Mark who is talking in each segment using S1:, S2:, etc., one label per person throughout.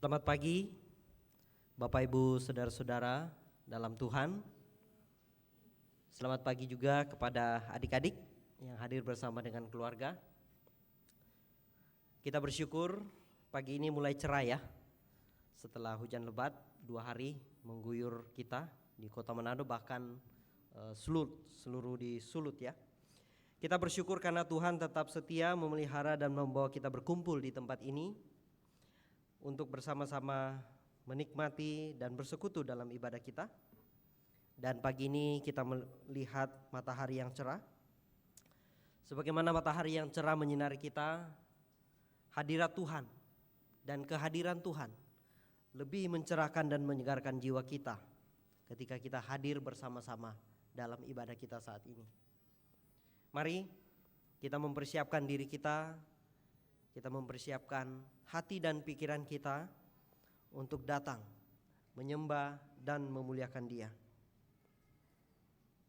S1: Selamat pagi Bapak Ibu Saudara-saudara dalam Tuhan. Selamat pagi juga kepada adik-adik yang hadir bersama dengan keluarga. Kita bersyukur pagi ini mulai cerah ya. Setelah hujan lebat 2 hari mengguyur kita di Kota Manado, bahkan seluruh di Sulut ya. Kita bersyukur karena Tuhan tetap setia memelihara dan membawa kita berkumpul di tempat ini untuk bersama-sama menikmati dan bersekutu dalam ibadah kita. Dan pagi ini kita melihat matahari yang cerah. Sebagaimana matahari yang cerah menyinari kita, hadirat Tuhan dan kehadiran Tuhan lebih mencerahkan dan menyegarkan jiwa kita ketika kita hadir bersama-sama dalam ibadah kita saat ini. Mari kita mempersiapkan diri kita mempersiapkan hati dan pikiran kita untuk datang menyembah dan memuliakan Dia.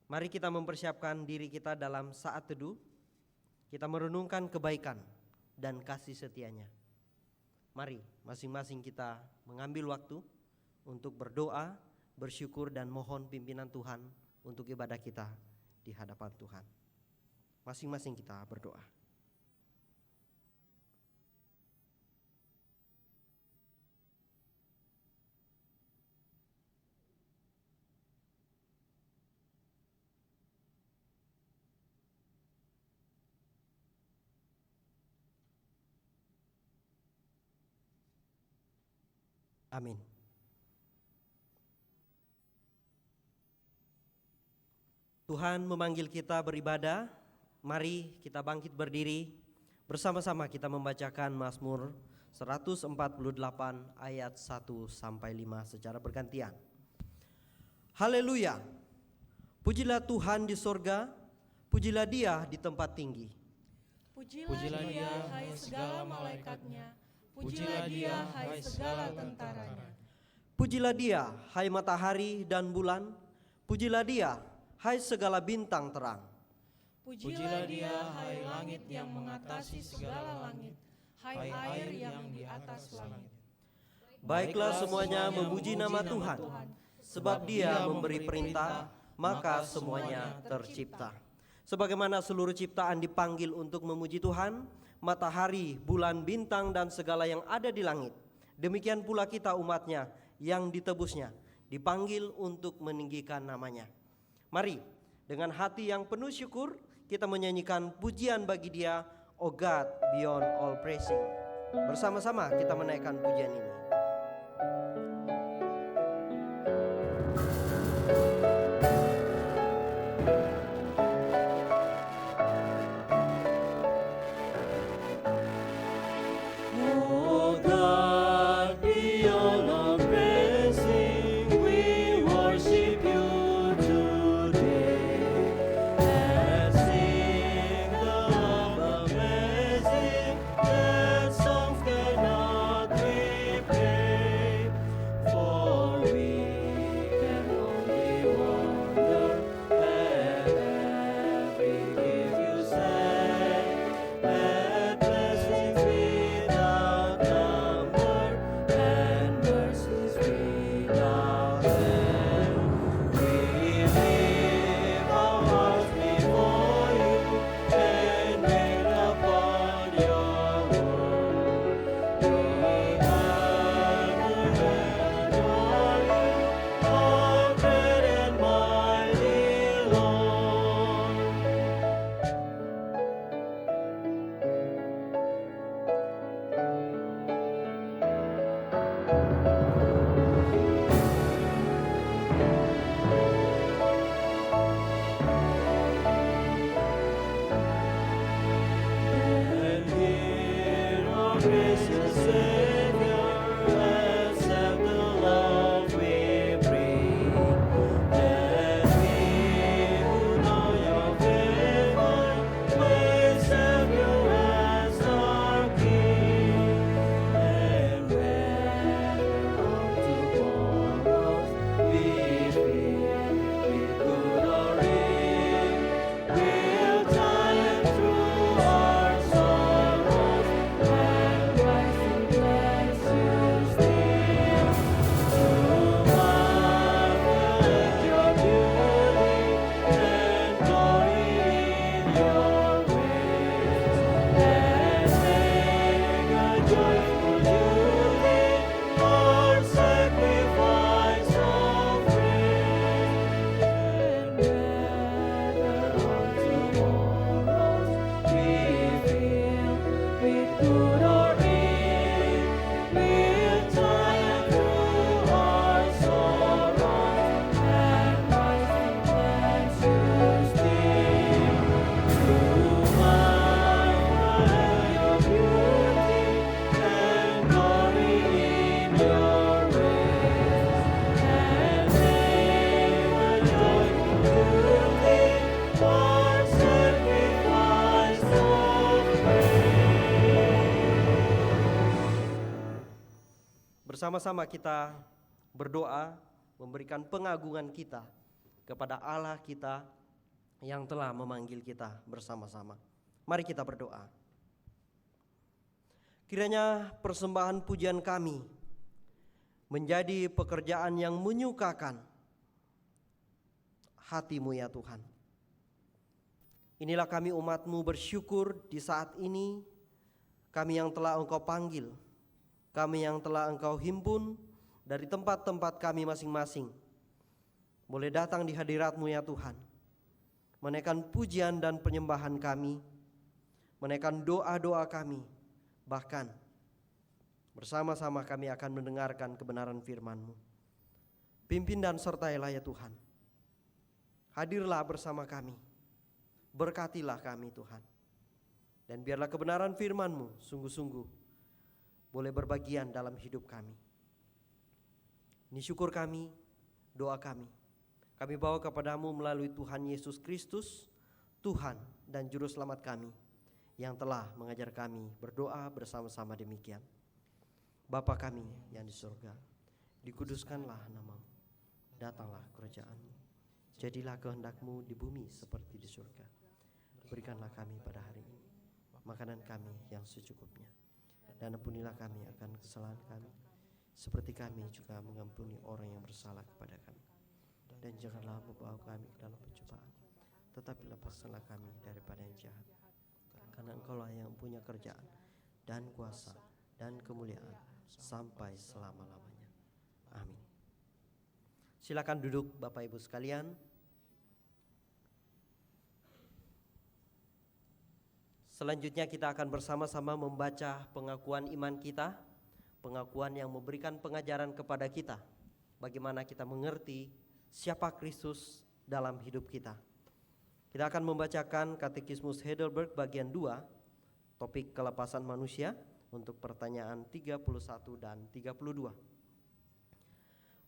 S1: Mari kita mempersiapkan diri kita dalam saat teduh. Kita merenungkan kebaikan dan kasih setianya. Mari masing-masing kita mengambil waktu untuk berdoa, bersyukur dan mohon pimpinan Tuhan untuk ibadah kita di hadapan Tuhan. Masing-masing kita berdoa. Amin. Tuhan memanggil kita beribadah. Mari kita bangkit berdiri. Bersama-sama kita membacakan Mazmur 148 ayat 1 sampai 5 secara bergantian. Haleluya. Pujilah Tuhan di sorga, pujilah Dia di tempat tinggi.
S2: Pujilah Dia, hai segala malaikatnya. Pujilah Dia, hai segala tentaranya.
S1: Pujilah Dia, hai matahari dan bulan. Pujilah Dia, hai segala bintang terang.
S2: Pujilah Dia, hai langit yang mengatasi segala langit, hai air yang di atas langit.
S1: Baiklah semuanya memuji nama Tuhan, sebab Dia memberi perintah, maka semuanya tercipta. Sebagaimana seluruh ciptaan dipanggil untuk memuji Tuhan, matahari, bulan, bintang, dan segala yang ada di langit, demikian pula kita umatnya yang ditebusnya, dipanggil untuk meninggikan namanya. Mari dengan hati yang penuh syukur kita menyanyikan pujian bagi Dia, O God beyond all praising. Bersama-sama kita menaikkan pujian ini.
S3: Gracious Savior.
S1: Bersama-sama kita berdoa, memberikan pengagungan kita kepada Allah kita yang telah memanggil kita bersama-sama. Mari kita berdoa. Kiranya persembahan pujian kami menjadi pekerjaan yang menyukakan hati-Mu ya Tuhan. Inilah kami umat-Mu bersyukur di saat ini, kami yang telah Engkau panggil, kami yang telah Engkau himpun dari tempat-tempat kami masing-masing, boleh datang di hadirat-Mu ya Tuhan, menaikkan pujian dan penyembahan kami, menaikkan doa-doa kami, bahkan bersama-sama kami akan mendengarkan kebenaran firman-Mu. Pimpin dan sertailah ya Tuhan. Hadirlah bersama kami, berkatilah kami Tuhan. Dan biarlah kebenaran firman-Mu sungguh-sungguh boleh berbagian dalam hidup kami. Ini syukur kami, doa kami. Kami bawa kepada-Mu melalui Tuhan Yesus Kristus, Tuhan dan Juru Selamat kami, yang telah mengajar kami berdoa bersama-sama demikian. Bapa kami yang di surga, dikuduskanlah nama-Mu, datanglah kerajaan-Mu, jadilah kehendak-Mu di bumi seperti di surga. Berikanlah kami pada hari ini makanan kami yang secukupnya, dan ampunilah kami akan kesalahan kami, seperti kami juga mengampuni orang yang bersalah kepada kami. Dan janganlah membawa kami ke dalam pencobaan, tetapi lepaskanlah kami daripada yang jahat. Karena Engkau-lah yang punya kerjaan dan kuasa dan kemuliaan sampai selama-lamanya. Amin. Silakan duduk Bapak Ibu sekalian. Selanjutnya kita akan bersama-sama membaca pengakuan iman kita, pengakuan yang memberikan pengajaran kepada kita bagaimana kita mengerti siapa Kristus dalam hidup kita. Kita akan membacakan Katekismus Heidelberg bagian 2, topik kelepasan manusia, untuk pertanyaan 31 dan 32.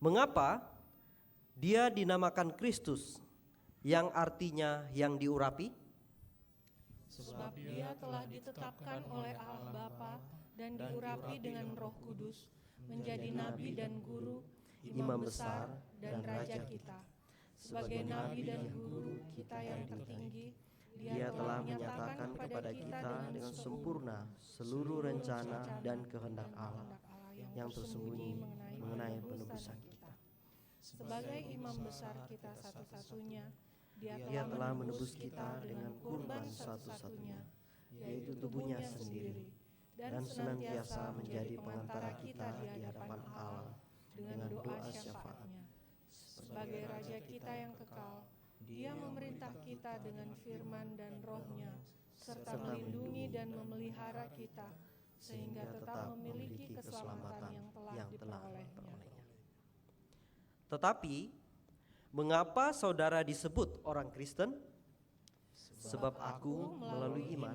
S1: Mengapa Dia dinamakan Kristus, yang artinya yang diurapi?
S2: Sebab Dia telah ditetapkan oleh Allah Bapa dan diurapi dengan Roh Kudus, menjadi nabi dan guru, imam besar dan raja kita. Sebagai nabi dan guru kita yang tertinggi, Dia telah menyatakan kepada kita dengan sempurna seluruh rencana dan kehendak Allah yang tersembunyi mengenai penebusan kita. Sebagai imam besar kita satu-satunya, Dia telah menebus kita dengan kurban satu-satunya, yaitu tubuhnya sendiri, dan senantiasa menjadi pengantara kita di hadapan Allah dengan doa syafaatnya. Sebagai Raja kita yang kekal, Dia memerintah kita dengan firman dan Roh-Nya, serta melindungi dan memelihara kita, sehingga tetap memiliki keselamatan yang telah diperolehnya.
S1: Tetapi mengapa saudara disebut orang Kristen? Sebab aku melalui iman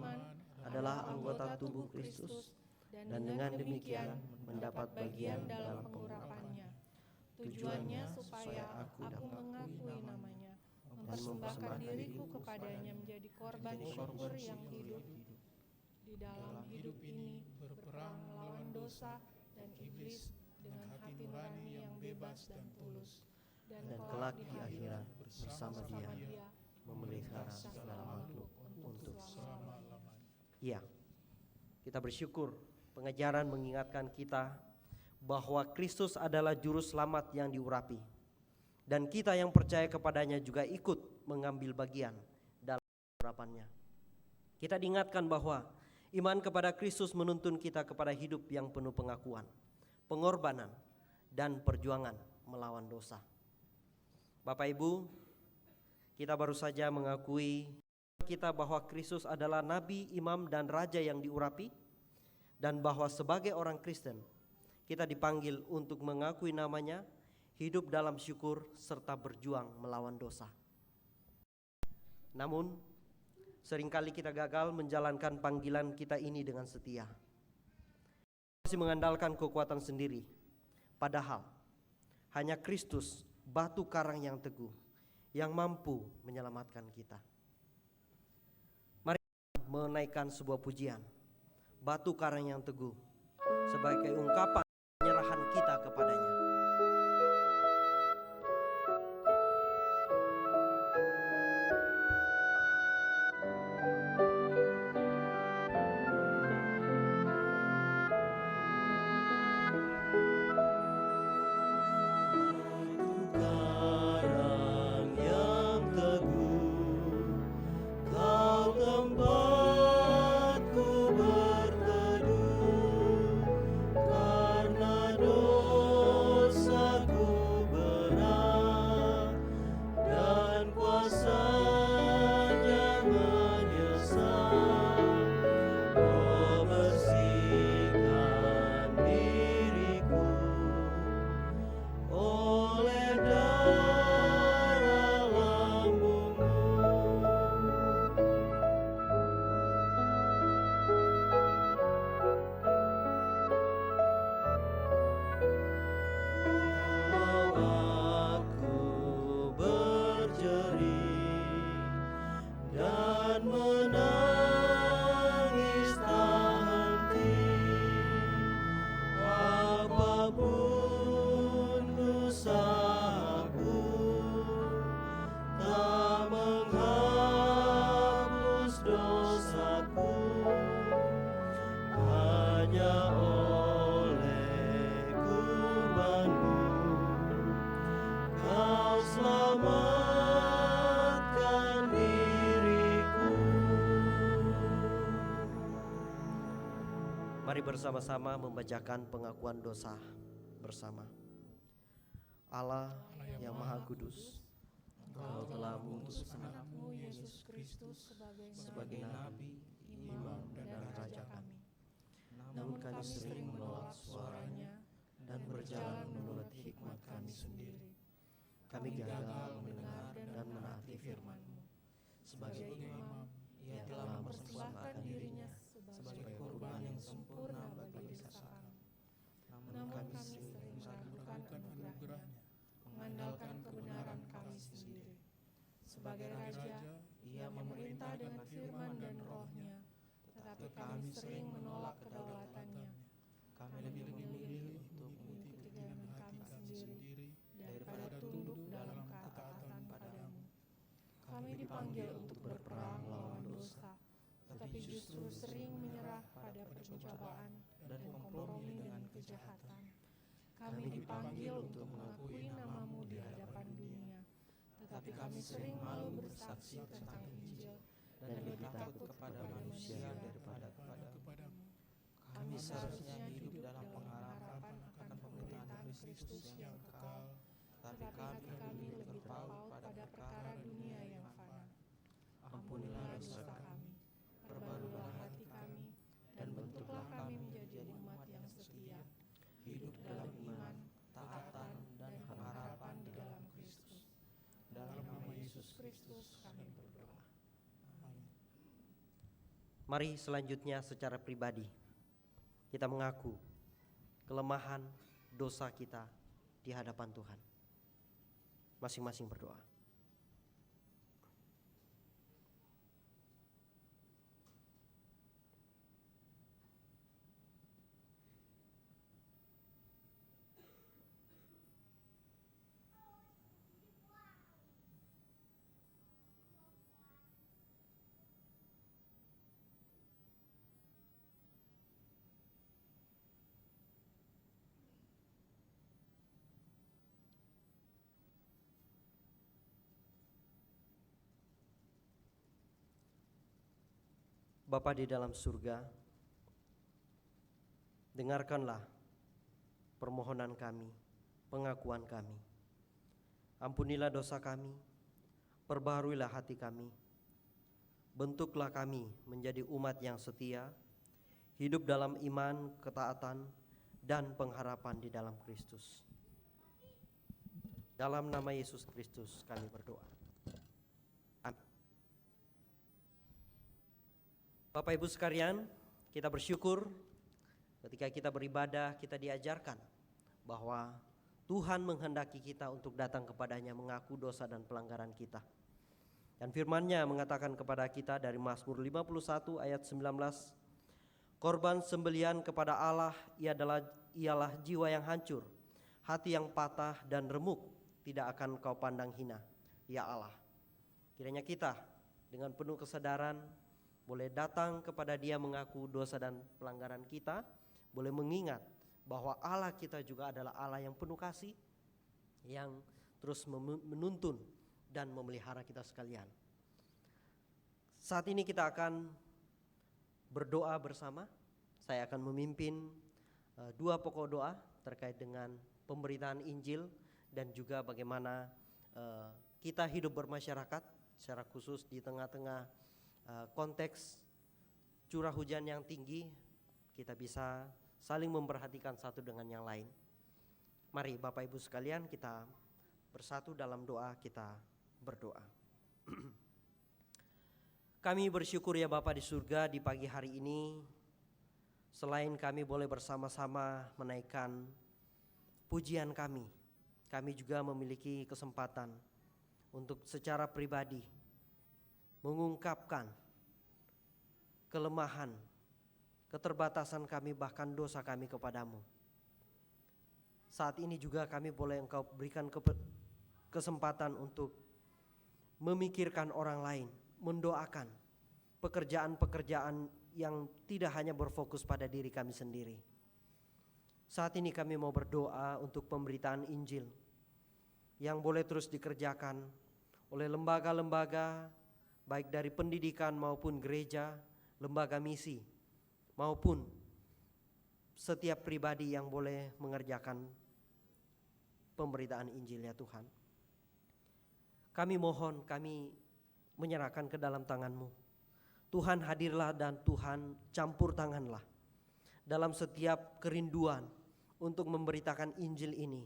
S1: adalah anggota tubuh Kristus, dan dengan demikian mendapat bagian dalam pengurapannya.
S2: Tujuannya supaya aku mengakui namanya, mempersembahkan diriku kepadanya menjadi korban syukur yang hidup. Di dalam hidup ini berperang melawan dosa dan iblis dengan hati nurani yang bebas dan tulus, dan kelak di akhirat bersama Dia memelihara segala makhluk untuk selama-lamanya.
S1: Ya, kita bersyukur pengajaran mengingatkan kita bahwa Kristus adalah juru selamat yang diurapi, dan kita yang percaya kepadanya juga ikut mengambil bagian dalam urapannya. Kita diingatkan bahwa iman kepada Kristus menuntun kita kepada hidup yang penuh pengakuan, pengorbanan, dan perjuangan melawan dosa. Bapak Ibu, kita baru saja mengakui kita bahwa Kristus adalah nabi, imam, dan raja yang diurapi, dan bahwa sebagai orang Kristen kita dipanggil untuk mengakui namanya, hidup dalam syukur, serta berjuang melawan dosa. Namun seringkali kita gagal menjalankan panggilan kita ini dengan setia, masih mengandalkan kekuatan sendiri, padahal hanya Kristus, batu karang yang teguh, yang mampu menyelamatkan kita. Mari kita menaikkan sebuah pujian, batu karang yang teguh, sebagai ungkapan penyerahan kita bersama-sama membacakan pengakuan dosa bersama. Allah yang Maha Kudus, Engkau telah mengutus
S2: Anakmu Yesus Kristus sebagai Nabi, Imam, dan Raja kami. Namun kami sering menolak suaranya dan berjalan menurut hikmat kami sendiri. Kami gagal mendengar dan menaati firman-Mu. Sebagai imam, Ia telah mempersembahkan dirinya sebagai korban yang sempurna bagi dosa kami. Namun kami sering meragukan anugerah-Nya, mengandalkan kebenaran kami sendiri. Sebagai Raja, Ia memerintah dengan firman dan roh-Nya, tetapi kami sering menolak kedaulatannya. Kami lebih memilih untuk mengikuti keinginan hati kami sendiri daripada tunduk dalam ketaatan padamu. Kami dipanggil untuk berperang melawan dosa, tetapi justru sering menyerah pada pencobaan dan kompromi dengan kejahatan. Kami dipanggil untuk mengakui nama-Mu di hadapan dunia, tetapi kami sering malu bersaksi tentang Injil dan lebih takut kepada manusia daripada kepadamu. Kami seharusnya hidup dalam pengharapan akan pemerintahan Kristus yang kekal, tetapi kami lebih terpaut pada perkara dunia yang fana. Ampunilah dosa kami, perbarulah hati kami, dan bentuklah kami menjadi umat yang setia, hidup dalam iman, taatan, dan pengharapan di dalam Kristus. Dalam nama Yesus Kristus kami berdoa. Amin.
S1: Mari selanjutnya secara pribadi kita mengaku kelemahan dosa kita di hadapan Tuhan. Masing-masing berdoa. Bapa di dalam surga, dengarkanlah permohonan kami, pengakuan kami. Ampunilah dosa kami, perbaharuilah hati kami. Bentuklah kami menjadi umat yang setia, hidup dalam iman, ketaatan, dan pengharapan di dalam Kristus. Dalam nama Yesus Kristus kami berdoa. Amin. Bapak Ibu sekalian, kita bersyukur ketika kita beribadah kita diajarkan bahwa Tuhan menghendaki kita untuk datang kepadanya mengaku dosa dan pelanggaran kita. Dan firman-Nya mengatakan kepada kita dari Mazmur 51 ayat 19, korban sembelihan kepada Allah ialah jiwa yang hancur, hati yang patah dan remuk, tidak akan Kau pandang hina, ya Allah. Kiranya kita dengan penuh kesadaran boleh datang kepada Dia mengaku dosa dan pelanggaran kita, boleh mengingat bahwa Allah kita juga adalah Allah yang penuh kasih, yang terus menuntun dan memelihara kita sekalian. Saat ini kita akan berdoa bersama. Saya akan memimpin dua pokok doa terkait dengan pemberitaan Injil dan juga bagaimana kita hidup bermasyarakat secara khusus di tengah-tengah konteks curah hujan yang tinggi. Kita bisa saling memperhatikan satu dengan yang lain. Mari Bapak Ibu sekalian kita bersatu dalam doa, kita berdoa. Kami bersyukur ya Bapa di surga, di pagi hari ini selain kami boleh bersama-sama menaikkan pujian kami juga memiliki kesempatan untuk secara pribadi mengungkapkan kelemahan, keterbatasan kami, bahkan dosa kami kepadamu. Saat ini juga kami boleh Engkau berikan kesempatan untuk memikirkan orang lain, mendoakan pekerjaan-pekerjaan yang tidak hanya berfokus pada diri kami sendiri. Saat ini kami mau berdoa untuk pemberitaan Injil yang boleh terus dikerjakan oleh lembaga-lembaga baik dari pendidikan maupun gereja, lembaga misi maupun setiap pribadi yang boleh mengerjakan pemberitaan Injil ya Tuhan. Kami mohon, kami menyerahkan ke dalam tangan-Mu. Tuhan hadirlah dan Tuhan campur tanganlah dalam setiap kerinduan untuk memberitakan Injil ini.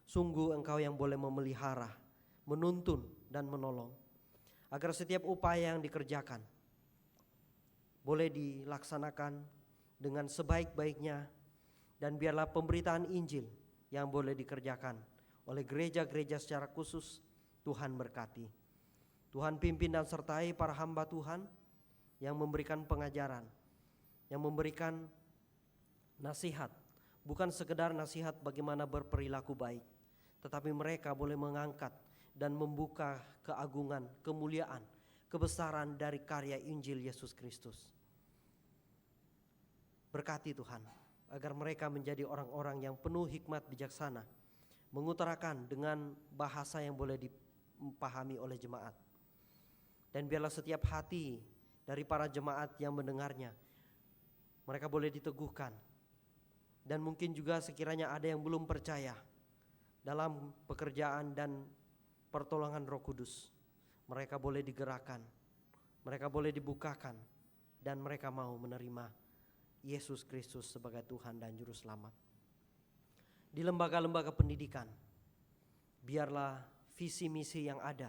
S1: Sungguh Engkau yang boleh memelihara, menuntun dan menolong, agar setiap upaya yang dikerjakan boleh dilaksanakan dengan sebaik-baiknya, dan biarlah pemberitaan Injil yang boleh dikerjakan oleh gereja-gereja secara khusus Tuhan berkati. Tuhan pimpin dan sertai para hamba Tuhan yang memberikan pengajaran, yang memberikan nasihat, bukan sekedar nasihat bagaimana berperilaku baik, tetapi mereka boleh mengangkat dan membuka keagungan, kemuliaan, kebesaran dari karya Injil Yesus Kristus. Berkati Tuhan, agar mereka menjadi orang-orang yang penuh hikmat bijaksana, mengutarakan dengan bahasa yang boleh dipahami oleh jemaat. Dan biarlah setiap hati dari para jemaat yang mendengarnya, mereka boleh diteguhkan. Dan mungkin juga sekiranya ada yang belum percaya dalam pekerjaan dan pertolongan Roh Kudus, mereka boleh digerakkan, mereka boleh dibukakan, dan mereka mau menerima Yesus Kristus sebagai Tuhan dan Juru Selamat. Di lembaga-lembaga pendidikan, biarlah visi misi yang ada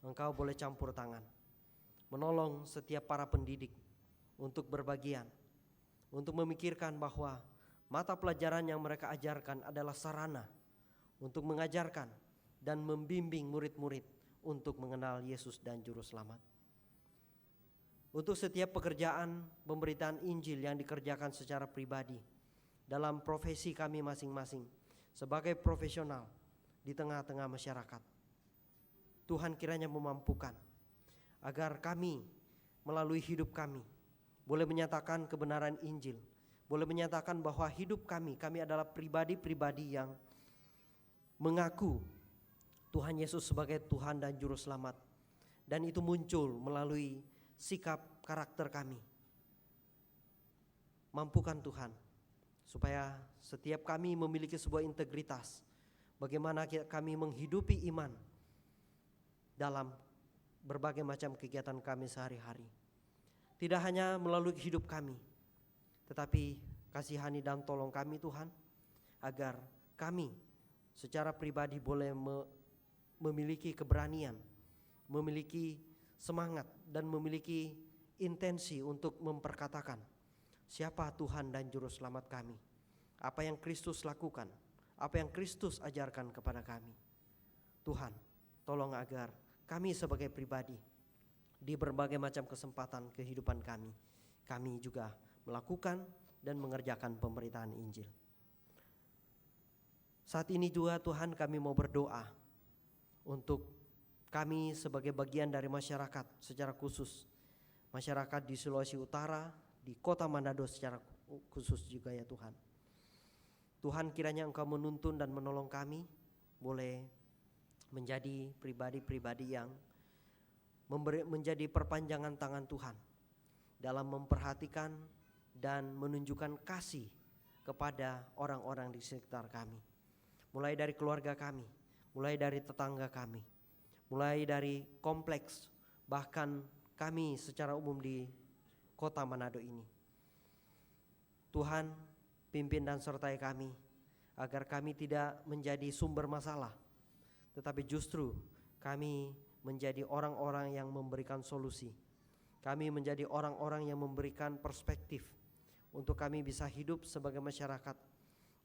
S1: Engkau boleh campur tangan, menolong setiap para pendidik untuk berbagian, untuk memikirkan bahwa mata pelajaran yang mereka ajarkan adalah sarana untuk mengajarkan dan membimbing murid-murid untuk mengenal Yesus dan Juru Selamat. Untuk setiap pekerjaan pemberitaan Injil yang dikerjakan secara pribadi dalam profesi kami masing-masing sebagai profesional di tengah-tengah masyarakat, Tuhan kiranya memampukan agar kami melalui hidup kami boleh menyatakan kebenaran Injil, boleh menyatakan bahwa hidup kami adalah pribadi-pribadi yang mengaku Tuhan Yesus sebagai Tuhan dan Juru Selamat, dan itu muncul melalui sikap karakter kami. Mampukan Tuhan supaya setiap kami memiliki sebuah integritas, bagaimana kami menghidupi iman dalam berbagai macam kegiatan kami sehari-hari. Tidak hanya melalui hidup kami, tetapi kasihani dan tolong kami Tuhan, agar kami secara pribadi boleh memiliki keberanian, memiliki semangat dan memiliki intensi untuk memperkatakan siapa Tuhan dan Juru Selamat kami, apa yang Kristus lakukan, apa yang Kristus ajarkan kepada kami. Tuhan, tolong agar kami sebagai pribadi di berbagai macam kesempatan kehidupan kami juga melakukan dan mengerjakan pemberitaan Injil. Saat ini juga Tuhan, kami mau berdoa untuk kami sebagai bagian dari masyarakat secara khusus, masyarakat di Sulawesi Utara, di kota Manado secara khusus juga ya Tuhan. Tuhan, kiranya Engkau menuntun dan menolong kami boleh menjadi pribadi-pribadi yang menjadi perpanjangan tangan Tuhan dalam memperhatikan dan menunjukkan kasih kepada orang-orang di sekitar kami, mulai dari keluarga kami, mulai dari tetangga kami, mulai dari kompleks, bahkan kami secara umum di kota Manado ini. Tuhan, pimpin dan sertai kami agar kami tidak menjadi sumber masalah, tetapi justru kami menjadi orang-orang yang memberikan solusi. Kami menjadi orang-orang yang memberikan perspektif untuk kami bisa hidup sebagai masyarakat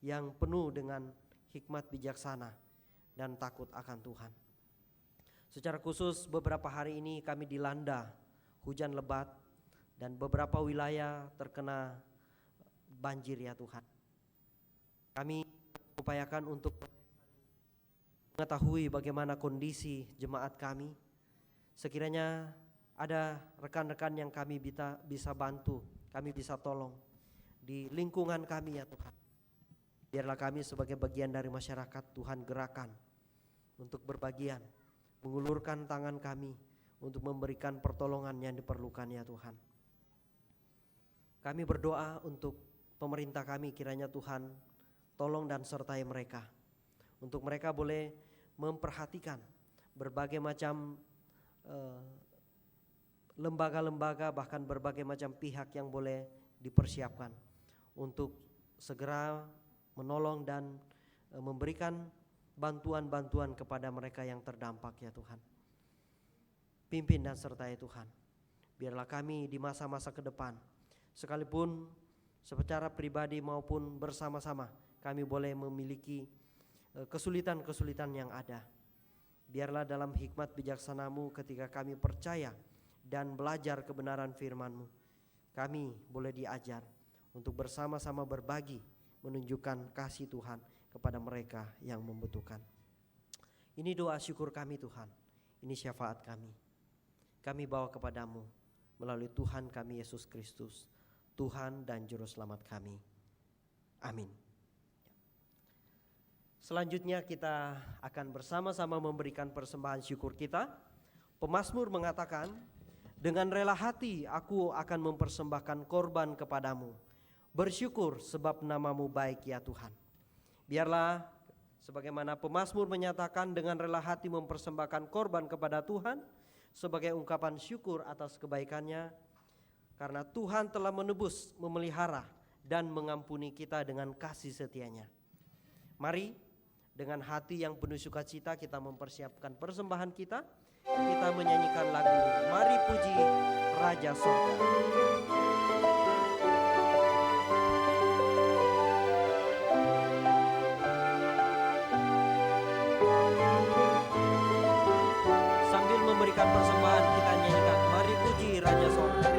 S1: yang penuh dengan hikmat bijaksana dan takut akan Tuhan. Secara khusus beberapa hari ini kami dilanda hujan lebat dan beberapa wilayah terkena banjir ya Tuhan. Kami upayakan untuk mengetahui bagaimana kondisi jemaat kami. Sekiranya ada rekan-rekan yang kami bisa bantu, kami bisa tolong di lingkungan kami ya Tuhan. Biarlah kami sebagai bagian dari masyarakat Tuhan gerakan untuk berbagian, mengulurkan tangan kami untuk memberikan pertolongan yang diperlukan ya Tuhan. Kami berdoa untuk pemerintah kami, kiranya Tuhan tolong dan sertai mereka, untuk mereka boleh memperhatikan berbagai macam lembaga-lembaga, bahkan berbagai macam pihak yang boleh dipersiapkan untuk segera menolong dan memberikan bantuan-bantuan kepada mereka yang terdampak ya Tuhan. Pimpin dan sertai Tuhan. Biarlah kami di masa-masa ke depan, sekalipun secara pribadi maupun bersama-sama, kami boleh memiliki kesulitan-kesulitan yang ada. Biarlah dalam hikmat bijaksana-Mu ketika kami percaya dan belajar kebenaran firman-Mu, kami boleh diajar untuk bersama-sama berbagi, menunjukkan kasih Tuhan kepada mereka yang membutuhkan. Ini doa syukur kami Tuhan, ini syafaat kami. Kami bawa kepadamu melalui Tuhan kami Yesus Kristus, Tuhan dan Juru Selamat kami. Amin. Selanjutnya kita akan bersama-sama memberikan persembahan syukur kita. Pemazmur mengatakan, dengan rela hati aku akan mempersembahkan korban kepadamu. Bersyukur sebab nama-Mu baik ya Tuhan. Biarlah sebagaimana pemazmur menyatakan dengan rela hati mempersembahkan korban kepada Tuhan sebagai ungkapan syukur atas kebaikannya, karena Tuhan telah menebus, memelihara dan mengampuni kita dengan kasih setia-Nya. Mari dengan hati yang penuh sukacita kita mempersiapkan persembahan kita. Kita menyanyikan lagu Mari Puji Raja Sorga. Sambil memberikan persembahan kita nyanyikan Mari Puji Raja Sorga.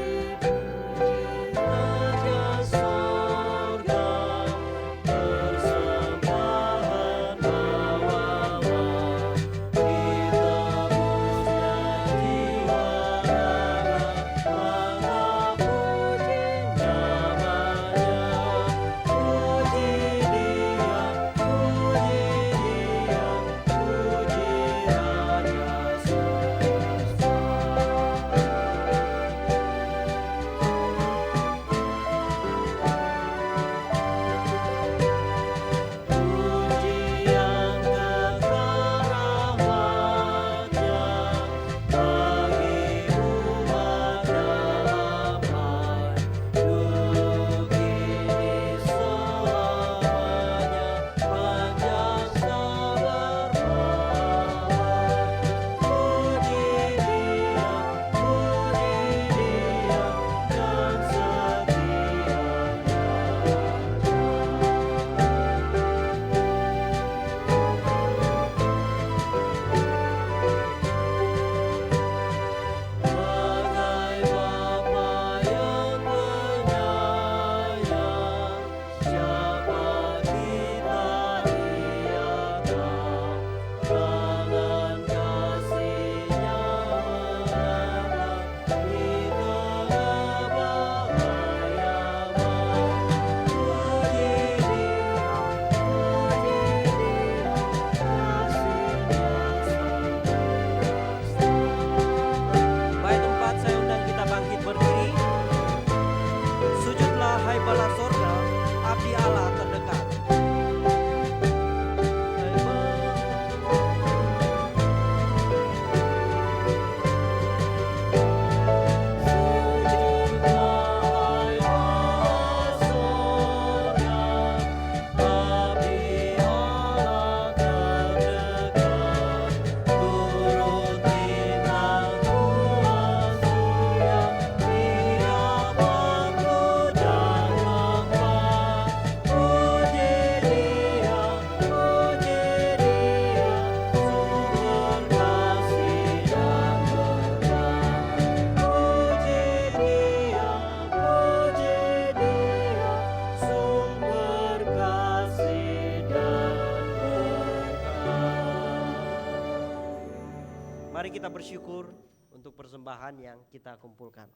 S1: Mari kita bersyukur untuk persembahan yang kita kumpulkan.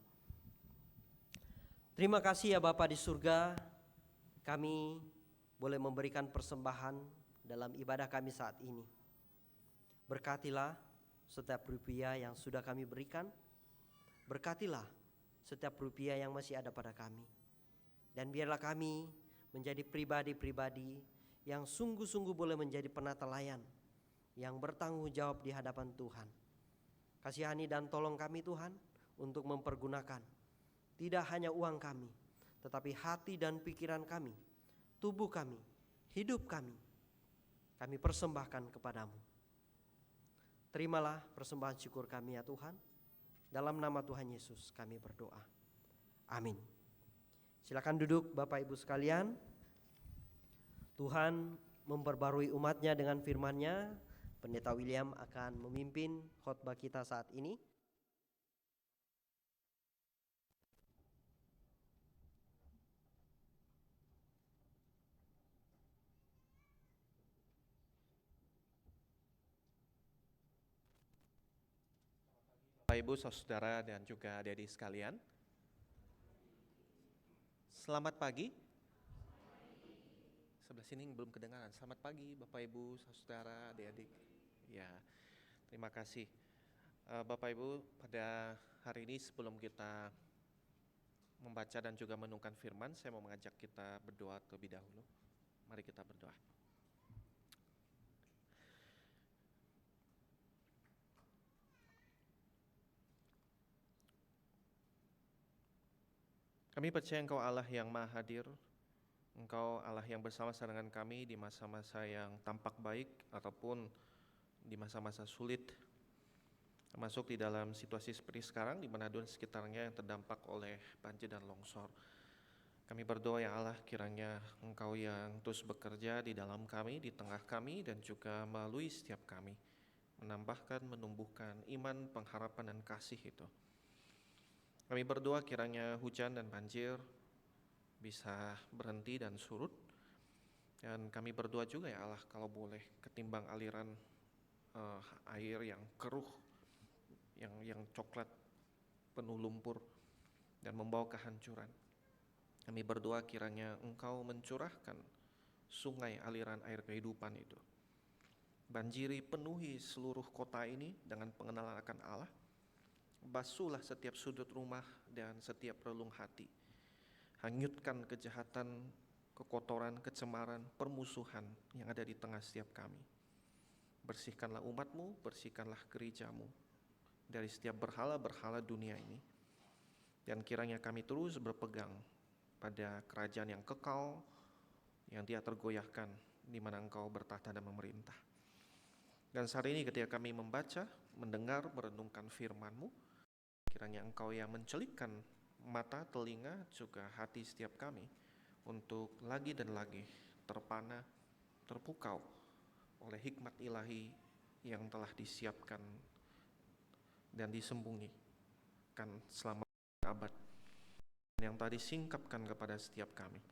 S1: Terima kasih ya Bapa di surga, kami boleh memberikan persembahan dalam ibadah kami saat ini. Berkatilah setiap rupiah yang sudah kami berikan, berkatilah setiap rupiah yang masih ada pada kami. Dan biarlah kami menjadi pribadi-pribadi yang sungguh-sungguh boleh menjadi penata layan, yang bertanggung jawab di hadapan Tuhan. Kasihani dan tolong kami Tuhan untuk mempergunakan tidak hanya uang kami, tetapi hati dan pikiran kami, tubuh kami, hidup kami persembahkan kepadamu. Terimalah persembahan syukur kami ya Tuhan. Dalam nama Tuhan Yesus kami berdoa. Amin. Silakan duduk Bapak Ibu sekalian. Tuhan memperbarui umatnya dengan firman-Nya. Pendeta William akan memimpin khotbah kita saat ini.
S3: Bapak Ibu, saudara dan juga adik-adik sekalian. Selamat pagi. Sebelah sini belum kedengaran. Selamat pagi Bapak Ibu, saudara, adik-adik. Ya, terima kasih. Bapak Ibu, pada hari ini sebelum kita membaca dan juga menungkan firman, saya mau mengajak kita berdoa terlebih dahulu. Mari kita berdoa. Kami percaya Engkau Allah yang Maha Hadir, Engkau Allah yang bersama-sama dengan kami di masa-masa yang tampak baik ataupun di masa-masa sulit, termasuk di dalam situasi seperti sekarang di Manado dan sekitarnya yang terdampak oleh banjir dan longsor. Kami berdoa ya Allah, kiranya Engkau yang terus bekerja di dalam kami, di tengah kami, dan juga melalui setiap kami, menambahkan, menumbuhkan iman, pengharapan, dan kasih itu. Kami berdoa kiranya hujan dan banjir bisa berhenti dan surut. Dan kami berdoa juga ya Allah, kalau boleh ketimbang aliran air yang keruh, yang coklat, penuh lumpur dan membawa kehancuran. Kami berdoa kiranya Engkau mencurahkan sungai aliran air kehidupan itu. Banjiri penuhi seluruh kota ini dengan pengenalan akan Allah. Basuhlah setiap sudut rumah dan setiap relung hati. Hanyutkan kejahatan, kekotoran, kecemaran, permusuhan yang ada di tengah setiap kami. Bersihkanlah umat-Mu, bersihkanlah gereja-Mu dari setiap berhala-berhala dunia ini. Dan kiranya kami terus berpegang pada kerajaan yang kekal, yang tidak tergoyahkan, di mana Engkau bertahta dan memerintah. Dan saat ini ketika kami membaca, mendengar, merenungkan firman-Mu, kiranya Engkau yang mencelikkan mata, telinga, juga hati setiap kami untuk lagi dan lagi terpana, terpukau oleh hikmat ilahi yang telah disiapkan dan disembunyikan selama abad, yang tadi singkapkan kepada setiap kami.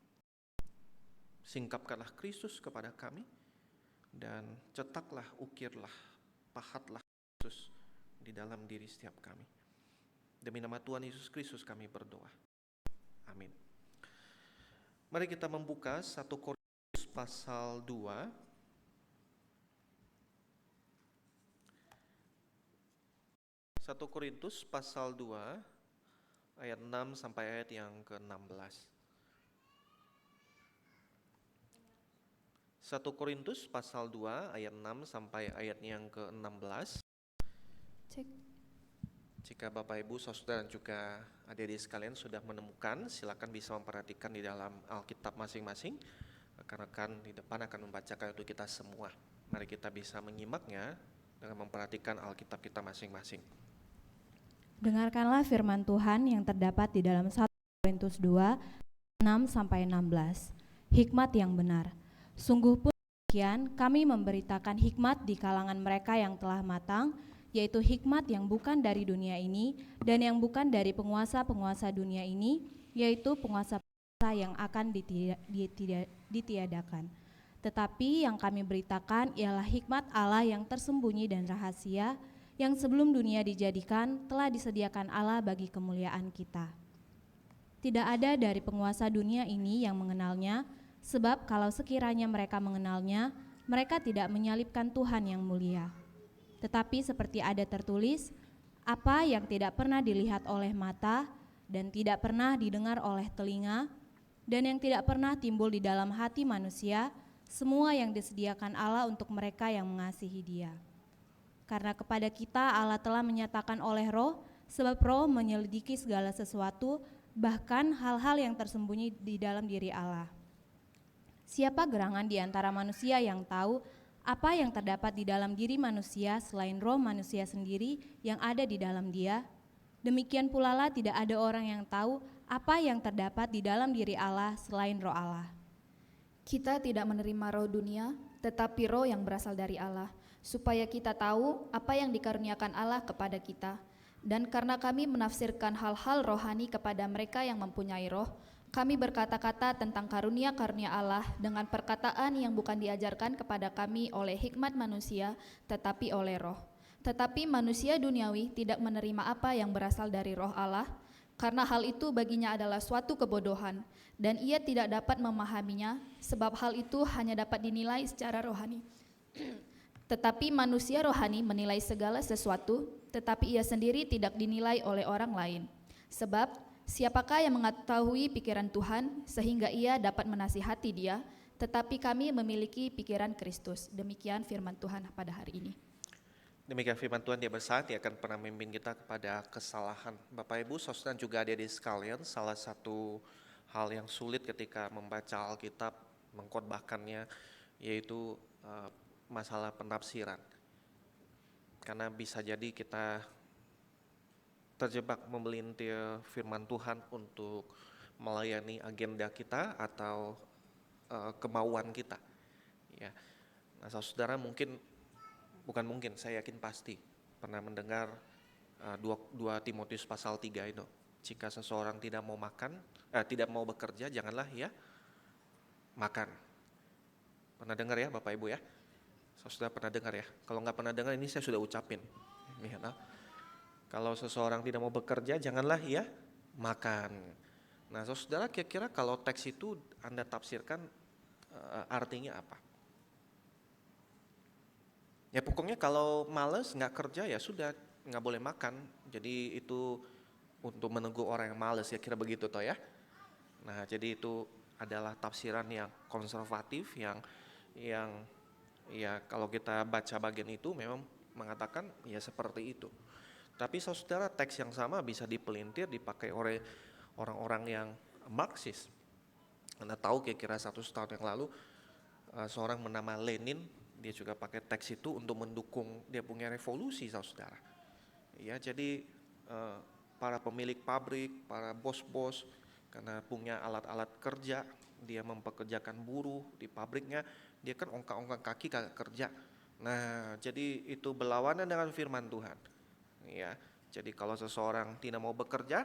S3: Singkapkanlah Kristus kepada kami dan cetaklah, ukirlah, pahatlah Kristus di dalam diri setiap kami. Demi nama Tuhan Yesus Kristus kami berdoa. Amin. Mari kita membuka 1 Korintus pasal 2. 1 Korintus pasal 2 ayat 6 sampai ayat yang ke-16. 1 Korintus pasal 2 ayat 6 sampai ayat yang ke-16.
S2: Cek.
S3: Jika Bapak Ibu, saudara dan juga adik-adik sekalian sudah menemukan, silakan bisa memperhatikan di dalam Alkitab masing-masing. Rekan-rekan di depan akan membacakan untuk kita semua. Mari kita bisa menyimaknya dengan memperhatikan Alkitab kita masing-masing.
S2: Dengarkanlah firman Tuhan yang terdapat di dalam 1 Korintus 2, 6-16. Hikmat yang benar. Sungguh pun demikian, kami memberitakan hikmat di kalangan mereka yang telah matang, yaitu hikmat yang bukan dari dunia ini dan yang bukan dari penguasa-penguasa dunia ini, yaitu penguasa-penguasa yang akan ditiadakan. Tetapi yang kami beritakan ialah hikmat Allah yang tersembunyi dan rahasia, yang sebelum dunia dijadikan telah disediakan Allah bagi kemuliaan kita. Tidak ada dari penguasa dunia ini yang mengenalnya, sebab kalau sekiranya mereka mengenalnya, mereka tidak menyalibkan Tuhan yang mulia. Tetapi seperti ada tertulis, apa yang tidak pernah dilihat oleh mata dan tidak pernah didengar oleh telinga
S4: dan yang tidak pernah timbul di dalam hati manusia, semua yang disediakan Allah untuk mereka yang mengasihi Dia. Karena kepada kita Allah telah menyatakan oleh Roh, sebab Roh menyelidiki segala sesuatu, bahkan hal-hal yang tersembunyi di dalam diri Allah. Siapa gerangan di antara manusia yang tahu apa yang terdapat di dalam diri manusia selain roh manusia sendiri yang ada di dalam dia? Demikian pula lah tidak ada orang yang tahu apa yang terdapat di dalam diri Allah selain roh Allah.
S5: Kita tidak menerima roh dunia, tetapi roh yang berasal dari Allah, supaya kita tahu apa yang dikaruniakan Allah kepada kita. Dan karena kami menafsirkan hal-hal rohani kepada mereka yang mempunyai roh, kami berkata-kata tentang karunia-karunia Allah dengan perkataan yang bukan diajarkan kepada kami oleh hikmat manusia, tetapi oleh roh. Tetapi manusia duniawi tidak menerima apa yang berasal dari roh Allah, karena hal itu baginya adalah suatu kebodohan, dan ia tidak dapat memahaminya, sebab hal itu hanya dapat dinilai secara rohani. Tetapi manusia rohani menilai segala sesuatu, tetapi ia sendiri tidak dinilai oleh orang lain. Sebab siapakah yang mengetahui pikiran Tuhan sehingga ia dapat menasihati dia, tetapi kami memiliki pikiran Kristus. Demikian firman Tuhan pada hari ini.
S3: Demikian firman Tuhan, Dia besar, Dia akan pernah memimpin kita kepada kesalahan. Bapak Ibu, saudara juga adik-adik sekalian, salah satu hal yang sulit ketika membaca Alkitab, mengkhotbahkannya, yaitu masalah penafsiran. Karena bisa jadi kita terjebak memelintir firman Tuhan untuk melayani agenda kita atau kemauan kita. Ya. Nah, saudara saya yakin pasti pernah mendengar 2 Timotius pasal 3 itu. Jika seseorang tidak mau bekerja, janganlah ia makan. Pernah dengar ya Bapak Ibu ya? Saudara pernah dengar ya? Kalau nggak pernah dengar, ini saya sudah ucapin. Kalau seseorang tidak mau bekerja, janganlah ia makan. Nah, saudara kira-kira kalau teks itu Anda tafsirkan artinya apa? Ya pokoknya kalau malas nggak kerja ya sudah nggak boleh makan. Jadi itu untuk menegur orang yang malas, ya kira begitu toh ya. Nah, jadi itu adalah tafsiran yang konservatif yang ya kalau kita baca bagian itu memang mengatakan ya seperti itu. Tapi saudara, teks yang sama bisa dipelintir, dipakai oleh orang-orang yang Marxis. Anda tahu kira-kira 100 tahun yang lalu seorang bernama Lenin, dia juga pakai teks itu untuk mendukung dia punya revolusi, saudara. Ya, jadi para pemilik pabrik, para bos-bos, karena punya alat-alat kerja, dia mempekerjakan buruh di pabriknya, dia kan ongkang-ongkang kaki kagak kerja. Nah, jadi itu berlawanan dengan firman Tuhan. Ya, jadi kalau seseorang tidak mau bekerja,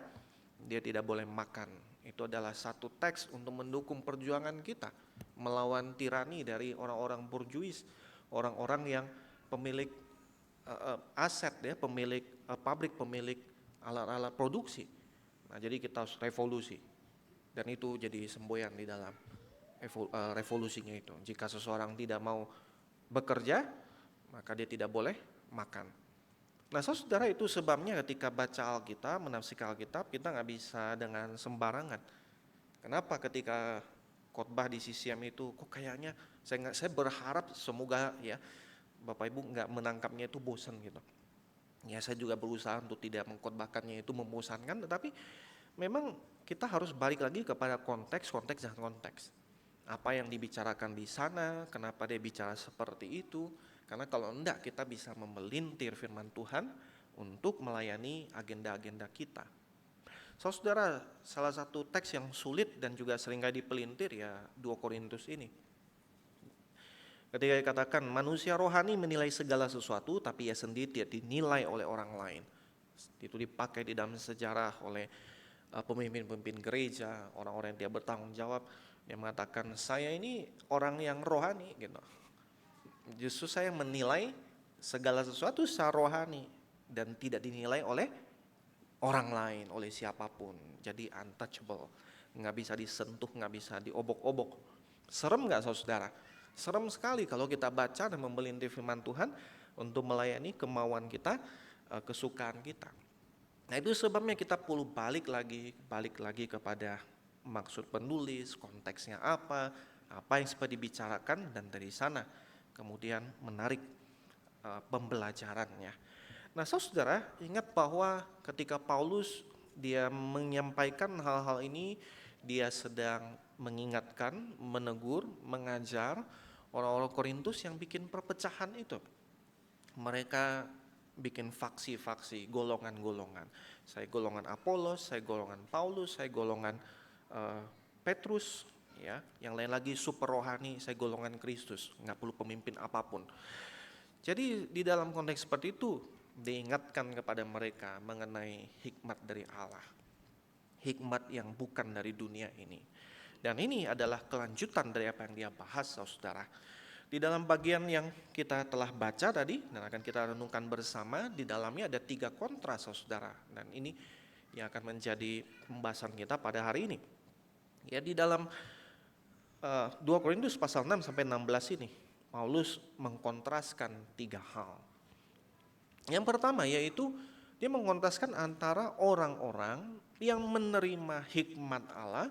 S3: dia tidak boleh makan. Itu adalah satu teks untuk mendukung perjuangan kita melawan tirani dari orang-orang borjuis, orang-orang yang pemilik aset ya, pemilik pabrik, pemilik alat-alat produksi. Nah, jadi kita harus revolusi. Dan itu jadi semboyan di dalam revolusinya itu. Jika seseorang tidak mau bekerja, maka dia tidak boleh makan. Nah, saudara, itu sebabnya ketika baca Alkitab, menafsirkan Alkitab, kita nggak bisa dengan sembarangan. Kenapa ketika khotbah di CCM itu, kok kayaknya saya berharap semoga ya Bapak Ibu nggak menangkapnya itu bosan gitu. Ya, saya juga berusaha untuk tidak mengkhotbahkannya itu membosankan, tetapi memang kita harus balik lagi kepada konteks dan konteks. Apa yang dibicarakan di sana, kenapa dia bicara seperti itu. Karena kalau enggak, kita bisa memelintir firman Tuhan untuk melayani agenda-agenda kita. Saudara, salah satu teks yang sulit dan juga seringkali dipelintir ya 2 Korintus ini. Ketika dikatakan manusia rohani menilai segala sesuatu, tapi ia sendiri tidak dinilai oleh orang lain. Itu dipakai di dalam sejarah oleh pemimpin-pemimpin gereja, orang-orang yang tidak bertanggung jawab. Dia mengatakan, saya ini orang yang rohani gitu. Justru saya menilai segala sesuatu secara rohani dan tidak dinilai oleh orang lain, oleh siapapun. Jadi untouchable, nggak bisa disentuh, nggak bisa diobok-obok. Serem nggak saudara? Serem sekali kalau kita baca dan memelintir firman Tuhan untuk melayani kemauan kita, kesukaan kita. Nah, itu sebabnya kita perlu balik lagi kepada maksud penulis, konteksnya apa yang sempat dibicarakan, dan dari sana kemudian menarik pembelajarannya. Nah, saudara, ingat bahwa ketika Paulus dia menyampaikan hal-hal ini, dia sedang mengingatkan, menegur, mengajar orang-orang Korintus yang bikin perpecahan itu. Mereka bikin faksi-faksi, golongan-golongan. Saya golongan Apolos, saya golongan Paulus, saya golongan Petrus, ya. Yang lain lagi super rohani, saya golongan Kristus. Nggak perlu pemimpin apapun. Jadi di dalam konteks seperti itu diingatkan kepada mereka mengenai hikmat dari Allah, hikmat yang bukan dari dunia ini. Dan ini adalah kelanjutan dari apa yang dia bahas, saudara. Di dalam bagian yang kita telah baca tadi dan akan kita renungkan bersama, di dalamnya ada 3 kontras, saudara. Dan ini yang akan menjadi pembahasan kita pada hari ini. Ya, di dalam 2 Korintus pasal 6 sampai 16 ini, Paulus mengkontraskan 3 hal. Yang pertama yaitu dia mengkontraskan antara orang-orang yang menerima hikmat Allah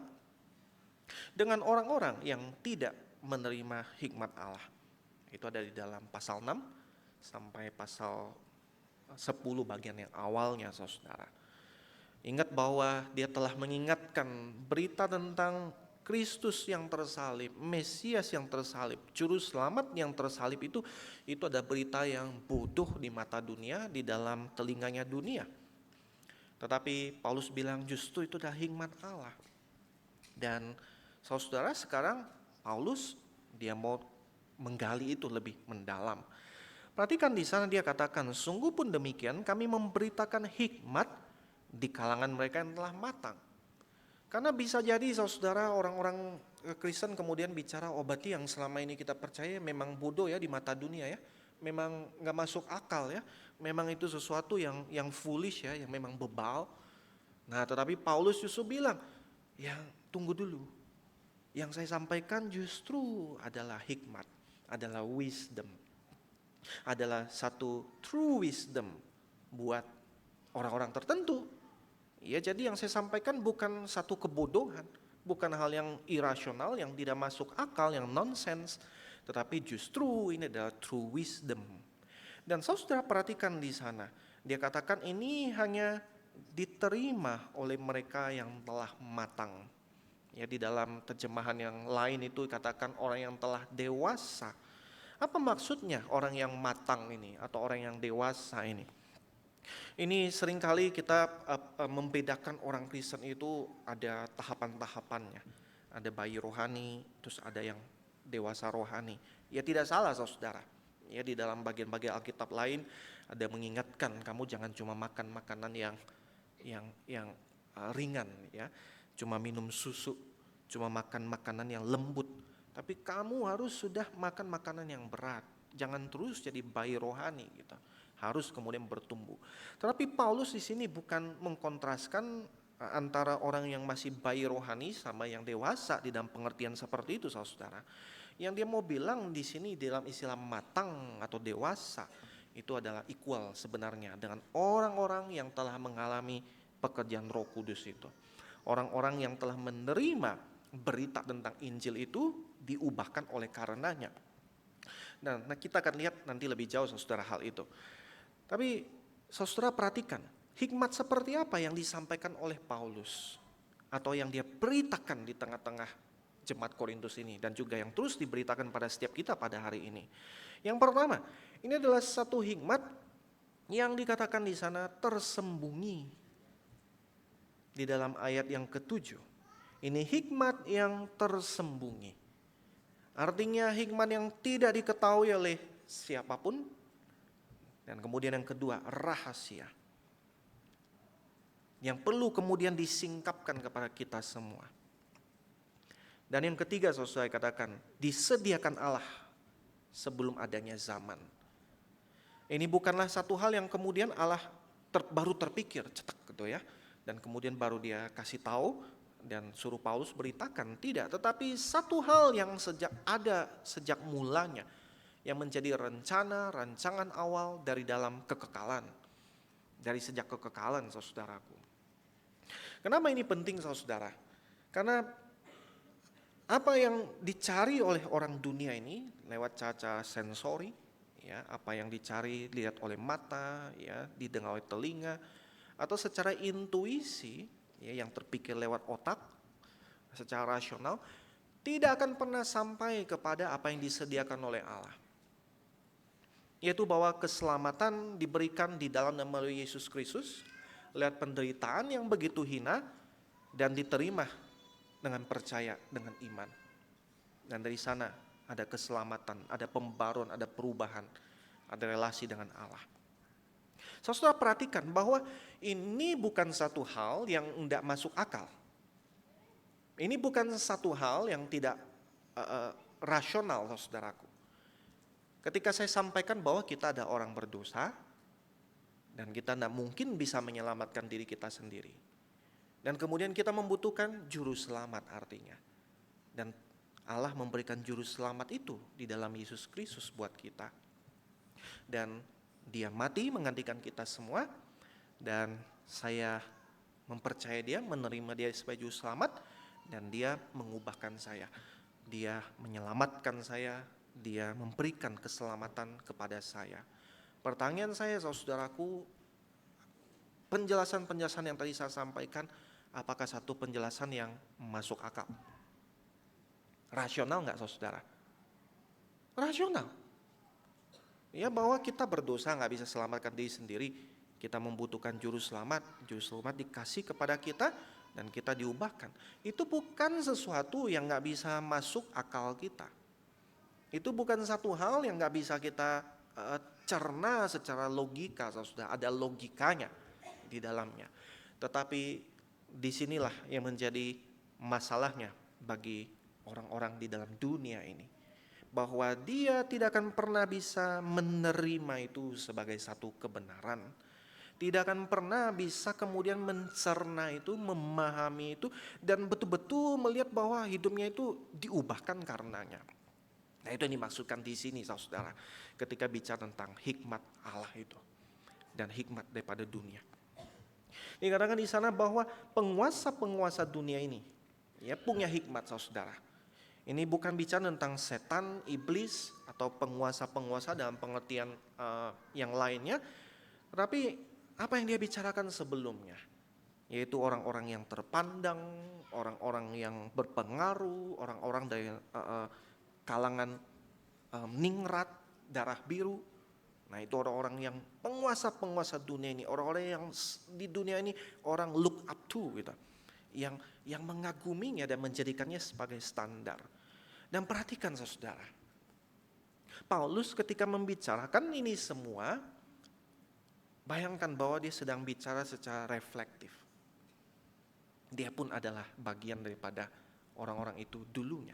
S3: dengan orang-orang yang tidak menerima hikmat Allah. Itu ada di dalam pasal 6 sampai pasal 10 bagian yang awalnya, saudara. Ingat bahwa dia telah mengingatkan berita tentang Kristus yang tersalib, Mesias yang tersalib, Juru Selamat yang tersalib itu ada berita yang bodoh di mata dunia, di dalam telinganya dunia. Tetapi Paulus bilang justru itu adalah hikmat Allah. Dan saudara, sekarang Paulus dia mau menggali itu lebih mendalam. Perhatikan di sana dia katakan, sungguh pun demikian kami memberitakan hikmat di kalangan mereka yang telah matang. Karena bisa jadi saudara, orang-orang Kristen kemudian bicara, oh berarti yang selama ini kita percaya memang bodoh ya di mata dunia ya, memang gak masuk akal ya, memang itu sesuatu yang foolish ya, yang memang bebal. Nah, tetapi Paulus justru bilang, ya tunggu dulu, yang saya sampaikan justru adalah hikmat, adalah wisdom, adalah satu true wisdom buat orang-orang tertentu. Ya, jadi yang saya sampaikan bukan satu kebodohan, bukan hal yang irasional, yang tidak masuk akal, yang nonsense, tetapi justru ini adalah true wisdom. Dan saudara perhatikan di sana, dia katakan ini hanya diterima oleh mereka yang telah matang. Ya, di dalam terjemahan yang lain itu katakan orang yang telah dewasa. Apa maksudnya orang yang matang ini atau orang yang dewasa ini? Ini seringkali kita membedakan orang Kristen itu ada tahapan-tahapannya. Ada bayi rohani, terus ada yang dewasa rohani. Ya tidak salah saudara. Ya, di dalam bagian-bagian Alkitab lain ada mengingatkan kamu jangan cuma makan makanan yang ringan ya. Cuma minum susu, cuma makan makanan yang lembut. Tapi kamu harus sudah makan makanan yang berat. Jangan terus jadi bayi rohani gitu. Harus kemudian bertumbuh. Tetapi Paulus di sini bukan mengkontraskan antara orang yang masih bayi rohani sama yang dewasa di dalam pengertian seperti itu, saudara. Yang dia mau bilang di sini dalam istilah matang atau dewasa itu adalah equal sebenarnya dengan orang-orang yang telah mengalami pekerjaan Roh Kudus itu. Orang-orang yang telah menerima berita tentang Injil itu diubahkan oleh karenanya. Nah, kita akan lihat nanti lebih jauh saudara hal itu. Tapi saudara perhatikan, hikmat seperti apa yang disampaikan oleh Paulus atau yang dia beritakan di tengah-tengah jemaat Korintus ini dan juga yang terus diberitakan pada setiap kita pada hari ini. Yang pertama, ini adalah satu hikmat yang dikatakan di sana tersembunyi di dalam ayat yang ke-7. Ini hikmat yang tersembunyi. Artinya hikmat yang tidak diketahui oleh siapapun. Dan kemudian yang kedua, rahasia. Yang perlu kemudian disingkapkan kepada kita semua. Dan yang ketiga, saudara katakan, disediakan Allah sebelum adanya zaman. Ini bukanlah satu hal yang kemudian Allah baru terpikir, cetak gitu ya. Dan kemudian baru dia kasih tahu dan suruh Paulus beritakan. Tidak, tetapi satu hal yang sejak mulanya. Yang menjadi rancangan awal dari dalam kekekalan. Dari sejak kekekalan, saudaraku. Kenapa ini penting, saudara? Karena apa yang dicari oleh orang dunia ini lewat cara sensori, ya, apa yang dicari lihat oleh mata, ya, didengar oleh telinga, atau secara intuisi, ya, yang terpikir lewat otak, secara rasional, tidak akan pernah sampai kepada apa yang disediakan oleh Allah. Yaitu bahwa keselamatan diberikan di dalam nama Yesus Kristus, lewat penderitaan yang begitu hina, dan diterima dengan percaya, dengan iman. Dan dari sana ada keselamatan, ada pembaruan, ada perubahan, ada relasi dengan Allah. Saudara perhatikan bahwa ini bukan satu hal yang tidak masuk akal. Ini bukan satu hal yang tidak rasional, saudaraku. Ketika saya sampaikan bahwa kita ada orang berdosa, dan kita tidak mungkin bisa menyelamatkan diri kita sendiri. Dan kemudian kita membutuhkan juru selamat artinya. Dan Allah memberikan juru selamat itu di dalam Yesus Kristus buat kita. Dan Dia mati menggantikan kita semua. Dan saya mempercayai Dia, menerima Dia sebagai juru selamat. Dan Dia mengubahkan saya. Dia menyelamatkan saya. Dia memberikan keselamatan kepada saya. Pertanyaan saya, saudaraku, penjelasan-penjelasan yang tadi saya sampaikan, apakah satu penjelasan yang masuk akal? Rasional enggak, saudara? Rasional. Ya, bahwa kita berdosa nggak bisa selamatkan diri sendiri, kita membutuhkan juru selamat dikasih kepada kita dan kita diubahkan. Itu bukan sesuatu yang nggak bisa masuk akal kita. Itu bukan satu hal yang nggak bisa kita cerna secara logika, saudara. Ada logikanya di dalamnya. Tetapi disinilah yang menjadi masalahnya bagi orang-orang di dalam dunia ini. Bahwa dia tidak akan pernah bisa menerima itu sebagai satu kebenaran. Tidak akan pernah bisa kemudian mencerna itu, memahami itu, dan betul-betul melihat bahwa hidupnya itu diubahkan karenanya. Nah, itu yang dimaksudkan di sini, saudara, ketika bicara tentang hikmat Allah itu dan hikmat daripada dunia. Dikatakan di sana bahwa penguasa-penguasa dunia ini, ya, punya hikmat, saudara. Ini bukan bicara tentang setan, iblis, atau penguasa-penguasa dalam pengertian yang lainnya, tapi apa yang dia bicarakan sebelumnya, yaitu orang-orang yang terpandang, orang-orang yang berpengaruh, orang-orang dari kalangan ningrat, darah biru. Nah, itu orang-orang yang penguasa-penguasa dunia ini, orang-orang yang di dunia ini orang look up to gitu. Yang mengaguminya dan menjadikannya sebagai standar. Dan perhatikan, saudara, Paulus ketika membicarakan ini semua, bayangkan bahwa dia sedang bicara secara reflektif. Dia pun adalah bagian daripada orang-orang itu dulunya.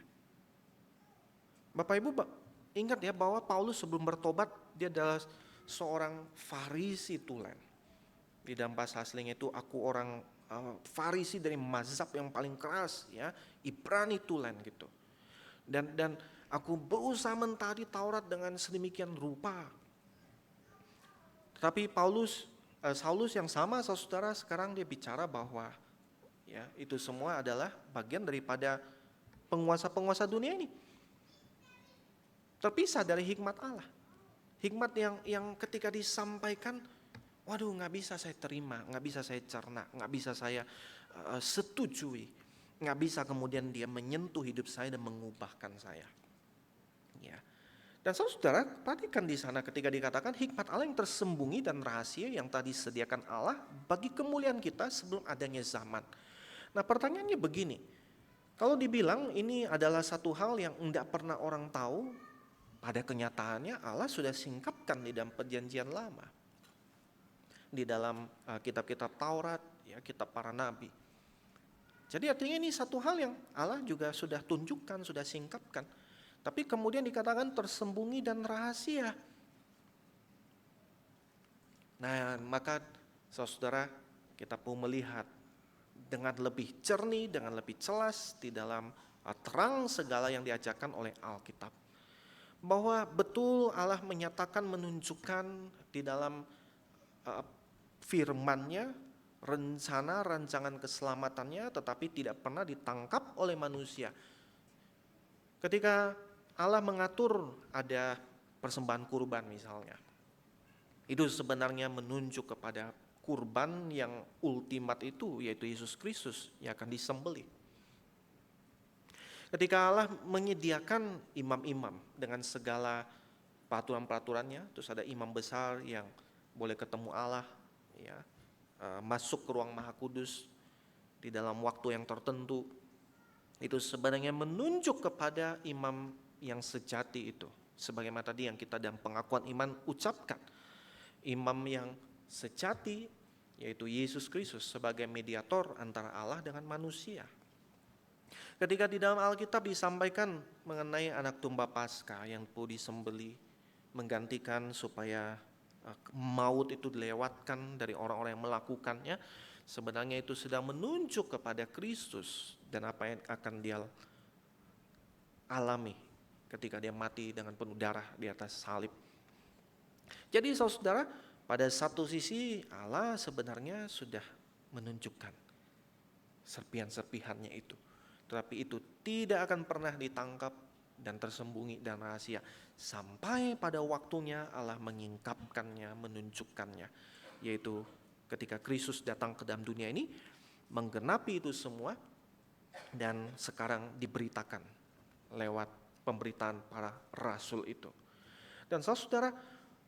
S3: Bapak Ibu ingat ya bahwa Paulus sebelum bertobat dia adalah seorang Farisi tulen. Di dalam bahasa aslinya itu aku orang Farisi dari mazhab yang paling keras, ya, Ibrani tulen gitu. Dan aku berusaha mentahdi Taurat dengan sedemikian rupa. Tapi Saulus yang sama, saudara, sekarang dia bicara bahwa, ya, itu semua adalah bagian daripada penguasa-penguasa dunia ini. Terpisah dari hikmat Allah. Hikmat yang ketika disampaikan, waduh, nggak bisa saya terima, nggak bisa saya cerna, nggak bisa saya setujui, nggak bisa kemudian dia menyentuh hidup saya dan mengubahkan saya. Ya. Dan saudara, perhatikan di sana ketika dikatakan hikmat Allah yang tersembunyi dan rahasia yang tadi disediakan Allah bagi kemuliaan kita sebelum adanya zaman. Nah, pertanyaannya begini, kalau dibilang ini adalah satu hal yang tidak pernah orang tahu, pada kenyataannya Allah sudah singkapkan di dalam perjanjian lama. Di dalam kitab-kitab Taurat, ya, kitab para nabi. Jadi artinya ini satu hal yang Allah juga sudah tunjukkan, sudah singkapkan. Tapi kemudian dikatakan tersembunyi dan rahasia. Nah, maka saudara, kita perlu melihat dengan lebih jernih, dengan lebih jelas di dalam terang segala yang diajarkan oleh Alkitab. Bahwa betul Allah menyatakan, menunjukkan di dalam firman-Nya, rencana rancangan keselamatannya, tetapi tidak pernah ditangkap oleh manusia. Ketika Allah mengatur ada persembahan kurban misalnya, itu sebenarnya menunjuk kepada kurban yang ultimat itu, yaitu Yesus Kristus yang akan disembelih. Ketika Allah menyediakan imam-imam dengan segala peraturan-peraturannya, terus ada imam besar yang boleh ketemu Allah, ya, masuk ke ruang Maha Kudus di dalam waktu yang tertentu, itu sebenarnya menunjuk kepada imam yang sejati itu. Sebagaimana tadi yang kita dalam pengakuan iman ucapkan, imam yang sejati yaitu Yesus Kristus sebagai mediator antara Allah dengan manusia. Ketika di dalam Alkitab disampaikan mengenai anak domba Paskah yang perlu disembelih, menggantikan supaya maut itu dilewatkan dari orang-orang yang melakukannya, sebenarnya itu sedang menunjuk kepada Kristus dan apa yang akan dia alami ketika dia mati dengan penuh darah di atas salib. Jadi saudara, pada satu sisi Allah sebenarnya sudah menunjukkan serpihan-serpihannya itu, tetapi itu tidak akan pernah ditangkap dan tersembunyi dan rahasia sampai pada waktunya Allah menyingkapkannya, menunjukkannya, yaitu ketika Kristus datang ke dalam dunia ini, menggenapi itu semua dan sekarang diberitakan lewat pemberitaan para rasul itu. Dan saudara,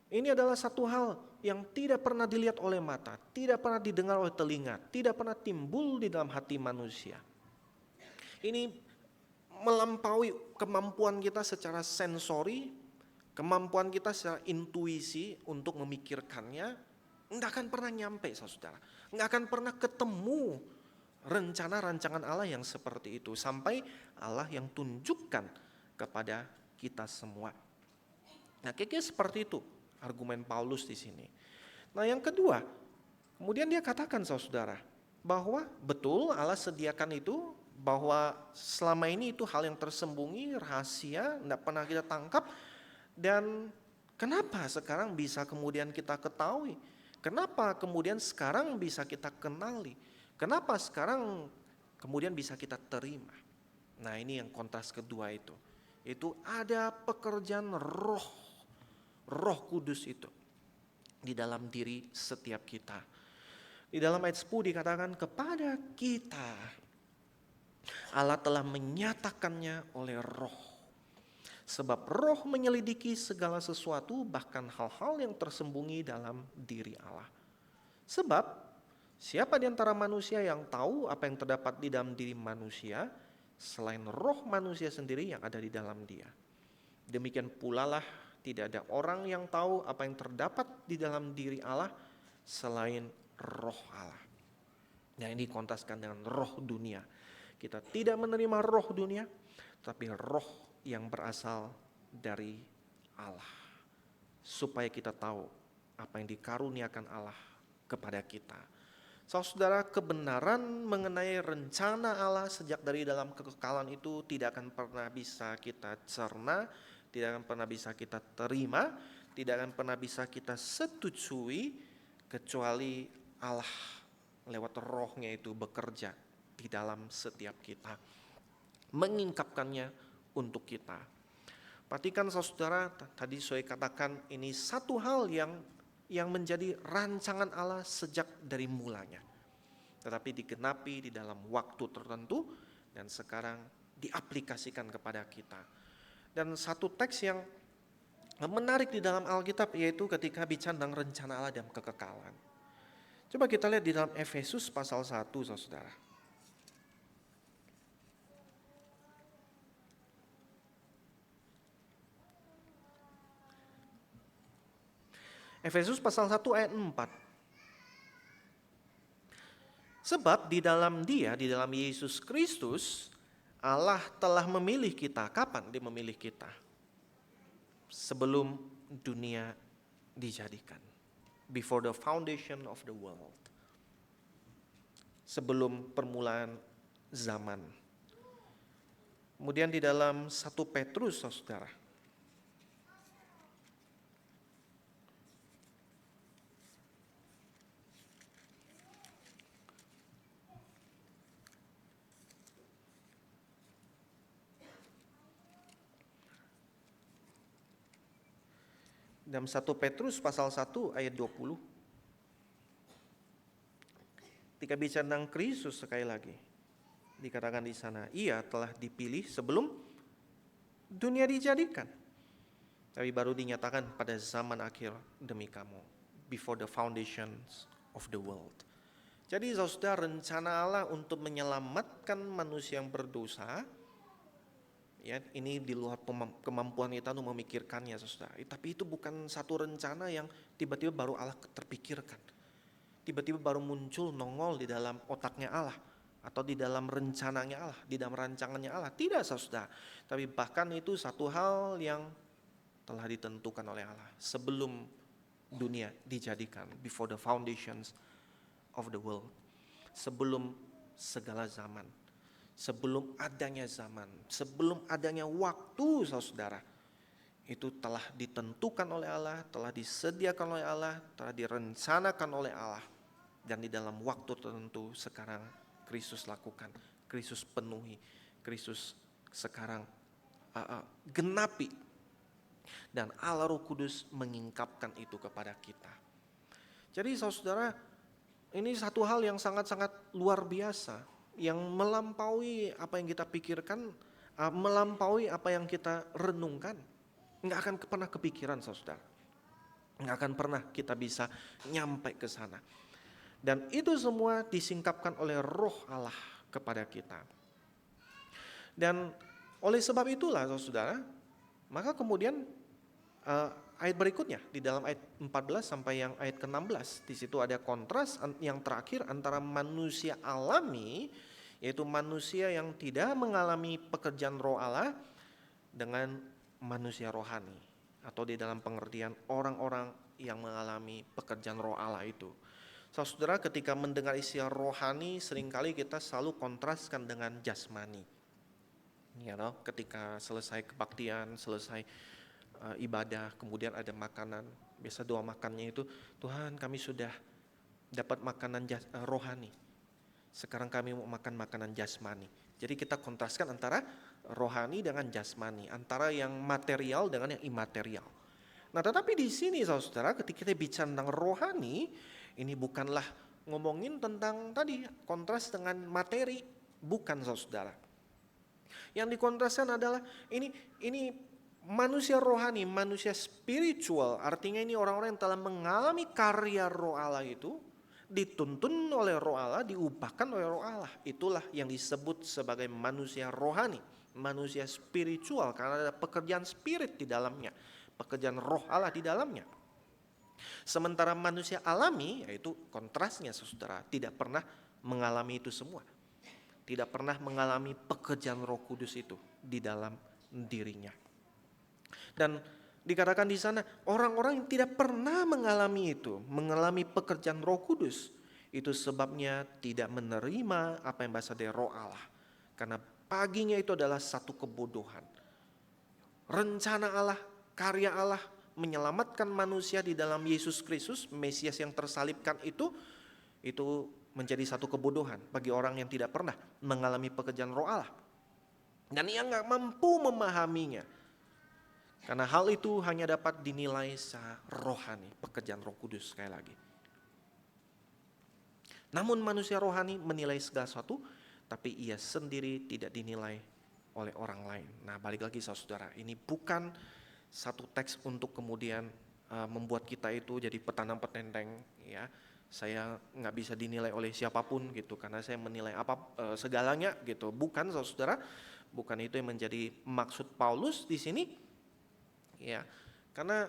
S3: ini adalah satu hal yang tidak pernah dilihat oleh mata, tidak pernah didengar oleh telinga, tidak pernah timbul di dalam hati manusia. Ini melampaui kemampuan kita secara sensori, kemampuan kita secara intuisi untuk memikirkannya, enggak akan pernah nyampe saudara. Enggak akan pernah ketemu rencana rancangan Allah yang seperti itu sampai Allah yang tunjukkan kepada kita semua. Nah, kayaknya seperti itu argumen Paulus di sini. Nah, yang kedua, kemudian dia katakan saudara, bahwa betul Allah sediakan itu, bahwa selama ini itu hal yang tersembunyi, rahasia, tidak pernah kita tangkap. Dan kenapa sekarang bisa kemudian kita ketahui? Kenapa kemudian sekarang bisa kita kenali? Kenapa sekarang kemudian bisa kita terima? Nah, ini yang kontras kedua itu. Itu ada pekerjaan Roh Kudus itu di dalam diri setiap kita. Di dalam ayat 10 dikatakan kepada kita Allah telah menyatakannya oleh Roh. Sebab Roh menyelidiki segala sesuatu, bahkan hal-hal yang tersembunyi dalam diri Allah. Sebab siapa di antara manusia yang tahu apa yang terdapat di dalam diri manusia selain roh manusia sendiri yang ada di dalam dia. Demikian pula lah tidak ada orang yang tahu apa yang terdapat di dalam diri Allah selain roh Allah. Nah, ini kontraskan dengan roh dunia. Kita tidak menerima roh dunia, tapi roh yang berasal dari Allah. Supaya kita tahu apa yang dikaruniakan Allah kepada kita. Saudara, kebenaran mengenai rencana Allah sejak dari dalam kekekalan itu tidak akan pernah bisa kita cerna, tidak akan pernah bisa kita terima, tidak akan pernah bisa kita setujui, kecuali Allah lewat rohnya itu bekerja di dalam setiap kita, mengingkapkannya untuk kita. Perhatikan saudara, tadi saya katakan ini satu hal yang menjadi rancangan Allah sejak dari mulanya, tetapi digenapi di dalam waktu tertentu dan sekarang diaplikasikan kepada kita. Dan satu teks yang menarik di dalam Alkitab yaitu ketika bicara tentang rencana Allah dan kekekalan. Coba kita lihat di dalam Efesus pasal 1 saudara. Efesus pasal 1 ayat 4. Sebab di dalam Dia, di dalam Yesus Kristus, Allah telah memilih kita. Kapan Dia memilih kita? Sebelum dunia dijadikan. Before the foundation of the world. Sebelum permulaan zaman. Kemudian di dalam 1 Petrus, saudara. Dalam 1 Petrus pasal 1 ayat 20. Ketika bicara tentang Kristus sekali lagi, dikatakan di sana, ia telah dipilih sebelum dunia dijadikan, tapi baru dinyatakan pada zaman akhir demi kamu, before the foundations of the world. Jadi saudara, rencana Allah untuk menyelamatkan manusia yang berdosa, ya, ini di luar kemampuan kita untuk memikirkannya, saudara. Tapi itu bukan satu rencana yang tiba-tiba baru Allah terpikirkan, tiba-tiba baru muncul nongol di dalam otaknya Allah, atau di dalam rencananya Allah, di dalam rancangannya Allah. Tidak, saudara. Tapi bahkan itu satu hal yang telah ditentukan oleh Allah sebelum dunia dijadikan, before the foundations of the world. Sebelum segala zaman, sebelum adanya zaman, sebelum adanya waktu, saudara, itu telah ditentukan oleh Allah, telah disediakan oleh Allah, telah direncanakan oleh Allah. Dan di dalam waktu tertentu sekarang Kristus lakukan, Kristus penuhi, Kristus sekarang genapi. Dan Allah Roh Kudus mengingkapkan itu kepada kita. Jadi saudara, ini satu hal yang sangat-sangat luar biasa, yang melampaui apa yang kita pikirkan, melampaui apa yang kita renungkan. Nggak akan pernah kepikiran, saudara. Nggak akan pernah kita bisa nyampe ke sana. Dan itu semua disingkapkan oleh Roh Allah kepada kita. Dan oleh sebab itulah, saudara, maka kemudian ayat berikutnya di dalam ayat 14 sampai yang ayat ke-16, di situ ada kontras yang terakhir antara manusia alami, yaitu manusia yang tidak mengalami pekerjaan Roh Allah, dengan manusia rohani, atau di dalam pengertian orang-orang yang mengalami pekerjaan Roh Allah itu. Saudara, ketika mendengar istilah rohani, seringkali kita selalu kontraskan dengan jasmani. Ya, ketika selesai kebaktian, selesai ibadah, kemudian ada makanan. Biasa doa makannya itu, Tuhan, kami sudah dapat makanan rohani, sekarang kami mau makan makanan jasmani. Jadi kita kontraskan antara rohani dengan jasmani, antara yang material dengan yang imaterial. Nah, tetapi di sini saudara, ketika kita bicara tentang rohani, ini bukanlah ngomongin tentang tadi kontras dengan materi, bukan, saudara. Yang dikontraskan adalah ini manusia rohani, manusia spiritual, artinya ini orang-orang yang telah mengalami karya Roh Allah itu, dituntun oleh Roh Allah, diubahkan oleh Roh Allah. Itulah yang disebut sebagai manusia rohani, manusia spiritual, karena ada pekerjaan spirit di dalamnya, pekerjaan Roh Allah di dalamnya. Sementara manusia alami, yaitu kontrasnya, saudara, tidak pernah mengalami itu semua, tidak pernah mengalami pekerjaan Roh Kudus itu di dalam dirinya. Dan dikatakan di sana, orang-orang yang tidak pernah mengalami itu, mengalami pekerjaan Roh Kudus, itu sebabnya tidak menerima apa yang berasal dari Roh Allah, karena baginya itu adalah satu kebodohan. Rencana Allah, karya Allah menyelamatkan manusia di dalam Yesus Kristus, Mesias yang tersalibkan itu menjadi satu kebodohan bagi orang yang tidak pernah mengalami pekerjaan Roh Allah. Dan yang gak mampu memahaminya. Karena hal itu hanya dapat dinilai secara rohani, pekerjaan Roh Kudus sekali lagi. Namun manusia rohani menilai segala sesuatu, tapi ia sendiri tidak dinilai oleh orang lain. Nah, balik lagi saudara, ini bukan satu teks untuk kemudian membuat kita itu jadi petanang petenteng, ya. Saya nggak bisa dinilai oleh siapapun gitu, karena saya menilai segalanya gitu. Bukan, saudara, bukan itu yang menjadi maksud Paulus di sini, ya. Karena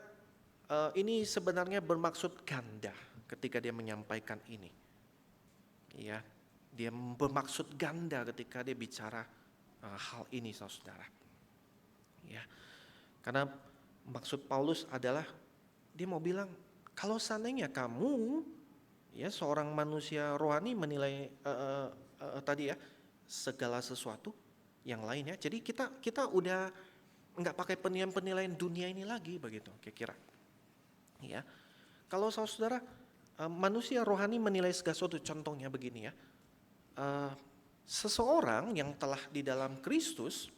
S3: ini sebenarnya bermaksud ganda ketika dia menyampaikan ini, ya. Dia bermaksud ganda ketika dia bicara hal ini, saudara, ya. Karena maksud Paulus adalah dia mau bilang, kalau seandainya kamu, ya, seorang manusia rohani menilai tadi, ya, segala sesuatu yang lainnya. Jadi kita udah nggak pakai penilaian dunia ini lagi, begitu kira-kira. Ya, kalau saudara manusia rohani menilai segala sesuatu, contohnya begini, ya, seseorang yang telah di dalam Kristus,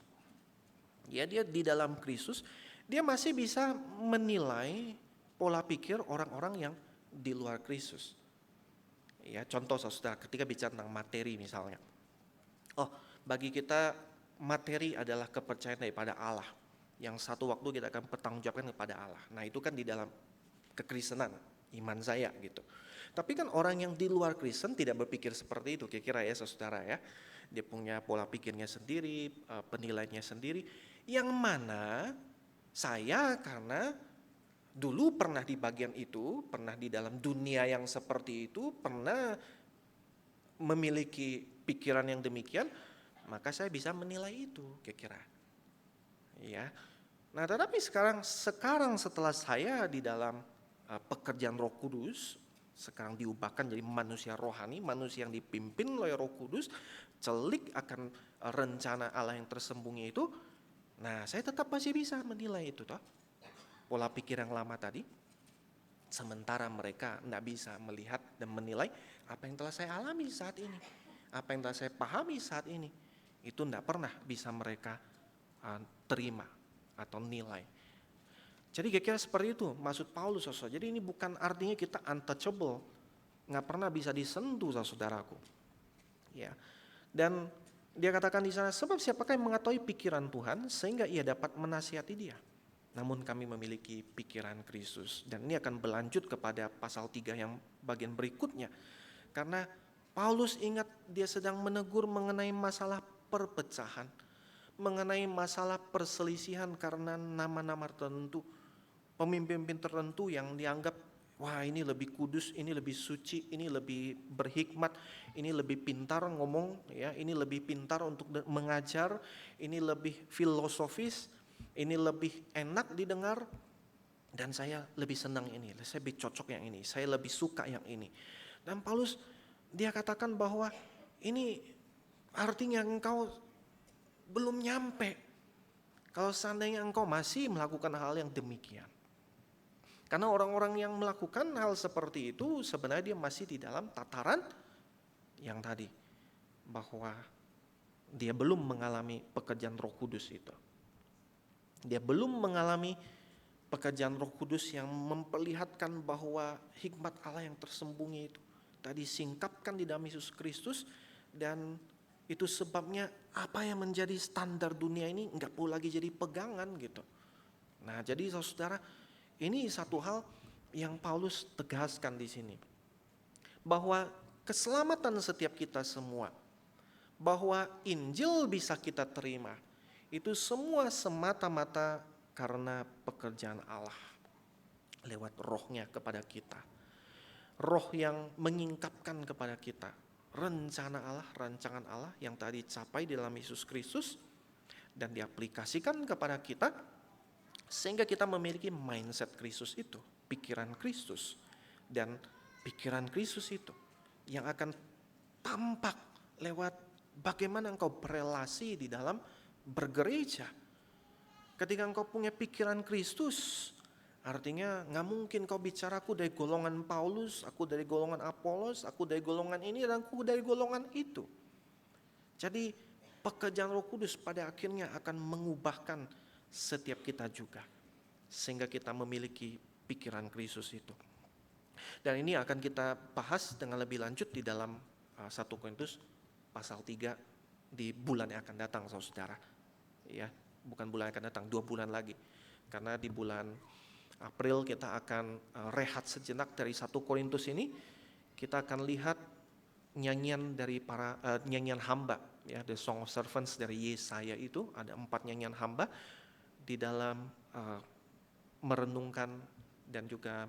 S3: ya, dia di dalam Kristus, dia masih bisa menilai pola pikir orang-orang yang di luar Kristus. Ya, contoh saudara, ketika bicara tentang materi misalnya. Oh, bagi kita materi adalah kepercayaan daripada Allah, yang satu waktu kita akan pertanggungjawabkan kepada Allah. Nah, itu kan di dalam kekristenan, iman saya gitu. Tapi kan orang yang di luar Kristen tidak berpikir seperti itu, kira-kira ya saudara ya. Dia punya pola pikirnya sendiri, penilaiannya sendiri, yang mana saya karena dulu pernah di bagian itu, pernah di dalam dunia yang seperti itu, pernah memiliki pikiran yang demikian, maka saya bisa menilai itu kira-kira. Ya. Nah, tetapi sekarang setelah saya di dalam pekerjaan Roh Kudus, sekarang diubahkan jadi manusia rohani, manusia yang dipimpin oleh Roh Kudus, celik akan rencana Allah yang tersembunyi itu. Nah, saya tetap masih bisa menilai itu toh. Pola pikir yang lama tadi, sementara mereka tidak bisa melihat dan menilai apa yang telah saya alami saat ini, apa yang telah saya pahami saat ini, itu tidak pernah bisa mereka terima atau nilai. Jadi kira-kira seperti itu maksud Paulus, saudara. Jadi ini bukan artinya kita untouchable, nggak pernah bisa disentuh, saudaraku. Ya, dan dia katakan di sana, sebab siapakah yang mengetahui pikiran Tuhan sehingga ia dapat menasihati dia. Namun kami memiliki pikiran Kristus. Dan ini akan berlanjut kepada pasal 3 yang bagian berikutnya. Karena Paulus ingat dia sedang menegur mengenai masalah perpecahan, mengenai masalah perselisihan karena nama-nama tertentu, pemimpin-pemimpin tertentu yang dianggap, wah ini lebih kudus, ini lebih suci, ini lebih berhikmat, ini lebih pintar ngomong, ya, ini lebih pintar untuk mengajar, ini lebih filosofis, ini lebih enak didengar, dan saya lebih senang ini, saya lebih cocok yang ini, saya lebih suka yang ini. Dan Paulus dia katakan bahwa ini artinya engkau belum nyampe kalau seandainya engkau masih melakukan hal yang demikian. Karena orang-orang yang melakukan hal seperti itu sebenarnya dia masih di dalam tataran yang tadi, bahwa dia belum mengalami pekerjaan Roh Kudus itu. Dia belum mengalami pekerjaan Roh Kudus yang memperlihatkan bahwa hikmat Allah yang tersembunyi itu tadi singkapkan di dalam Yesus Kristus, dan itu sebabnya apa yang menjadi standar dunia ini enggak perlu lagi jadi pegangan gitu. Nah, jadi saudara, ini satu hal yang Paulus tegaskan di sini, bahwa keselamatan setiap kita semua, bahwa Injil bisa kita terima, itu semua semata-mata karena pekerjaan Allah lewat rohnya kepada kita. Roh yang mengingkapkan kepada kita rencana Allah, rancangan Allah yang tadi capai di dalam Yesus Kristus dan diaplikasikan kepada kita, sehingga kita memiliki mindset Kristus itu, pikiran Kristus. Dan pikiran Kristus itu yang akan tampak lewat bagaimana engkau berelasi di dalam bergereja. Ketika engkau punya pikiran Kristus, artinya nggak mungkin kau bicara aku dari golongan Paulus, aku dari golongan Apolos, aku dari golongan ini dan aku dari golongan itu. Jadi pekerjaan Roh Kudus pada akhirnya akan mengubahkan setiap kita juga, sehingga kita memiliki pikiran Kristus itu. Dan ini akan kita bahas dengan lebih lanjut di dalam 1 Korintus pasal 3 di bulan yang akan datang, saudara. Ya, bukan bulan yang akan datang, 2 bulan lagi. Karena di bulan April kita akan rehat sejenak dari 1 Korintus ini. Kita akan lihat nyanyian dari para nyanyian hamba, ya, The Song of Servants dari Yesaya itu ada 4 nyanyian hamba di dalam merenungkan dan juga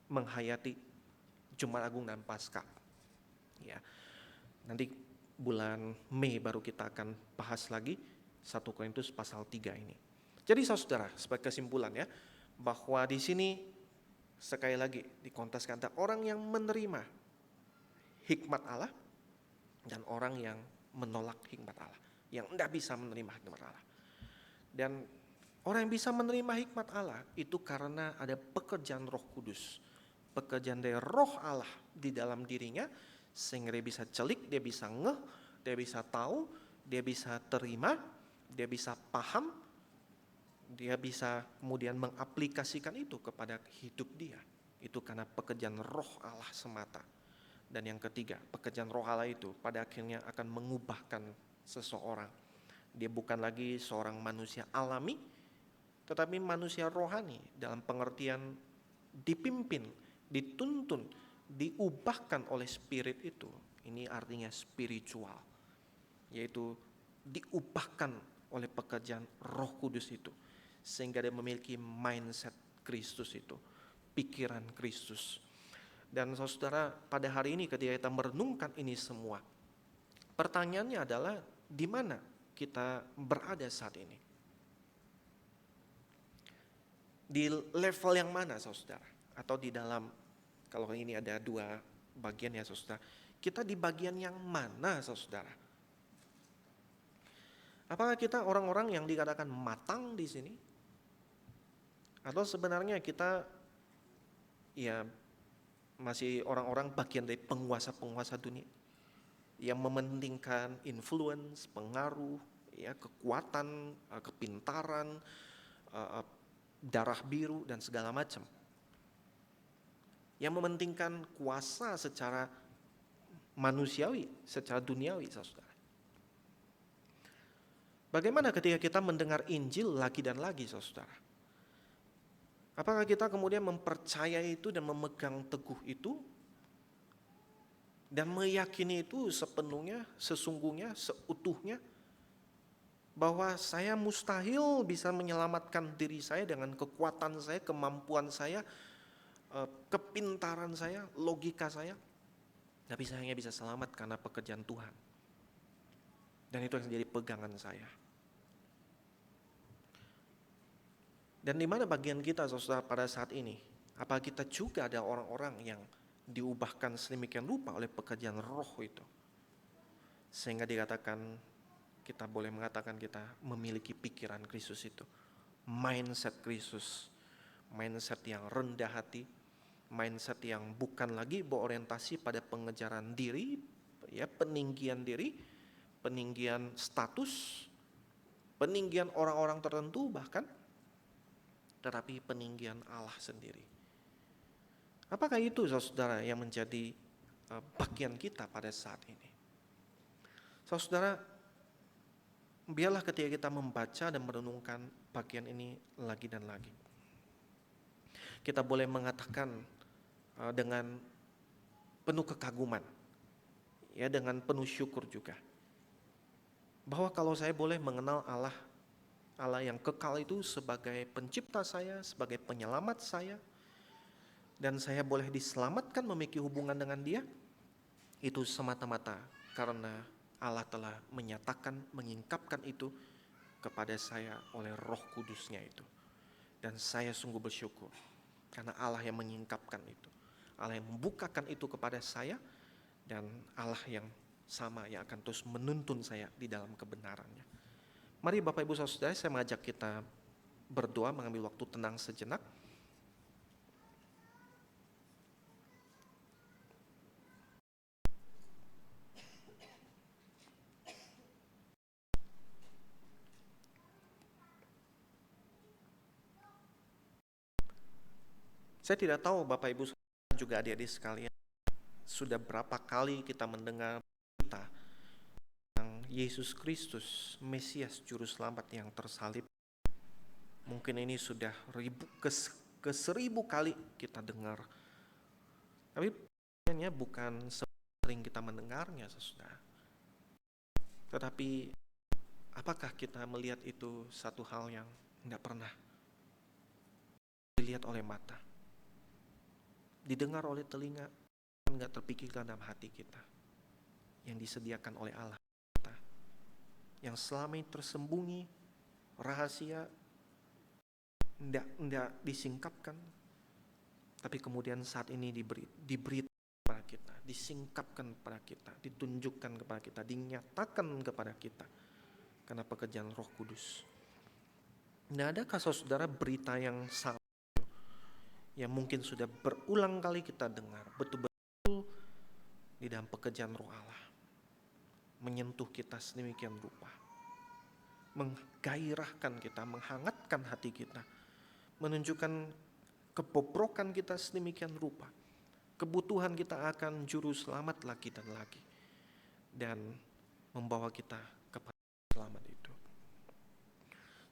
S3: menghayati Jumat Agung dan Paskah. Ya. Nanti bulan Mei baru kita akan bahas lagi 1 Korintus pasal 3 ini. Jadi saudara, sebagai kesimpulan ya, bahwa di sini sekali lagi dikontraskan antara orang yang menerima hikmat Allah dan orang yang menolak hikmat Allah, yang tidak bisa menerima hikmat Allah. Dan orang yang bisa menerima hikmat Allah itu karena ada pekerjaan Roh Kudus, pekerjaan dari Roh Allah di dalam dirinya, sehingga dia bisa celik, dia bisa ngeh, dia bisa tahu, dia bisa terima, dia bisa paham, dia bisa kemudian mengaplikasikan itu kepada hidup dia. Itu karena pekerjaan roh Allah semata. Dan yang ketiga, pekerjaan roh Allah itu pada akhirnya akan mengubahkan seseorang. Dia bukan lagi seorang manusia alami, tetapi manusia rohani dalam pengertian dipimpin, dituntun, diubahkan oleh spirit itu. Ini artinya spiritual, yaitu diubahkan oleh pekerjaan Roh Kudus itu, sehingga dia memiliki mindset Kristus itu, pikiran Kristus. Dan saudara, pada hari ini ketika kita merenungkan ini semua, pertanyaannya adalah di mana kita berada saat ini? Di level yang mana saudara? Atau di dalam, kalau ini ada dua bagian ya saudara, kita di bagian yang mana saudara? Apakah kita orang-orang yang dikatakan matang di sini? Atau sebenarnya kita ya masih orang-orang bagian dari penguasa-penguasa dunia yang mementingkan influence, pengaruh, ya, kekuatan, kepintaran, darah biru dan segala macam. Yang mementingkan kuasa secara manusiawi, secara duniawi, saudara. Bagaimana ketika kita mendengar Injil lagi dan lagi, saudara? Apakah kita kemudian mempercayai itu dan memegang teguh itu dan meyakini itu sepenuhnya, sesungguhnya, seutuhnya, bahwa saya mustahil bisa menyelamatkan diri saya dengan kekuatan saya, kemampuan saya, kepintaran saya, logika saya, tapi saya hanya bisa selamat karena pekerjaan Tuhan. Dan itu yang menjadi pegangan saya. Dan di mana bagian kita saudara pada saat ini? Apa kita juga ada orang-orang yang diubahkan sedemikian rupa oleh pekerjaan roh itu? Sehingga dikatakan, kita boleh mengatakan kita memiliki pikiran Kristus itu. Mindset Kristus. Mindset yang rendah hati. Mindset yang bukan lagi berorientasi pada pengejaran diri, ya, peninggian diri, peninggian status, peninggian orang-orang tertentu bahkan, tetapi peninggian Allah sendiri. Apakah itu saudara yang menjadi bagian kita pada saat ini? Saudara, biarlah ketika kita membaca dan merenungkan bagian ini lagi dan lagi, kita boleh mengatakan dengan penuh kekaguman, ya, dengan penuh syukur juga, bahwa kalau saya boleh mengenal Allah yang kekal itu sebagai pencipta saya, sebagai penyelamat saya, dan saya boleh diselamatkan memiliki hubungan dengan Dia, itu semata-mata karena Allah telah menyatakan, menyingkapkan itu kepada saya oleh Roh Kudus-Nya itu. Dan saya sungguh bersyukur karena Allah yang menyingkapkan itu, Allah yang membukakan itu kepada saya, dan Allah yang sama yang akan terus menuntun saya di dalam kebenarannya. Mari Bapak Ibu Saudara, saya mengajak kita berdoa, mengambil waktu tenang sejenak. Saya tidak tahu Bapak Ibu Saudara juga adik-adik sekalian, sudah berapa kali kita mendengar berita tentang Yesus Kristus, Mesias Juru Selamat yang tersalib. Mungkin ini sudah ke 1000 kali kita dengar. Tapi pertanyaannya bukan sering kita mendengarnya, saudara. Tetapi apakah kita melihat itu satu hal yang tidak pernah dilihat oleh mata, didengar oleh telinga, enggak terpikirkan dalam hati kita, yang disediakan oleh Allah kita, yang selama ini tersembunyi, rahasia, enggak disingkapkan, tapi kemudian saat ini diberi kepada kita, disingkapkan kepada kita, ditunjukkan kepada kita, dinyatakan kepada kita karena pekerjaan Roh Kudus. Nah, adakah saudara berita yang sama yang mungkin sudah berulang kali kita dengar, betul-betul di dalam pekerjaan Roh Allah menyentuh kita sedemikian rupa, menggairahkan kita, menghangatkan hati kita, menunjukkan kebobrokan kita sedemikian rupa, kebutuhan kita akan juru selamat lagi dan lagi, dan membawa kita kepada selamat itu.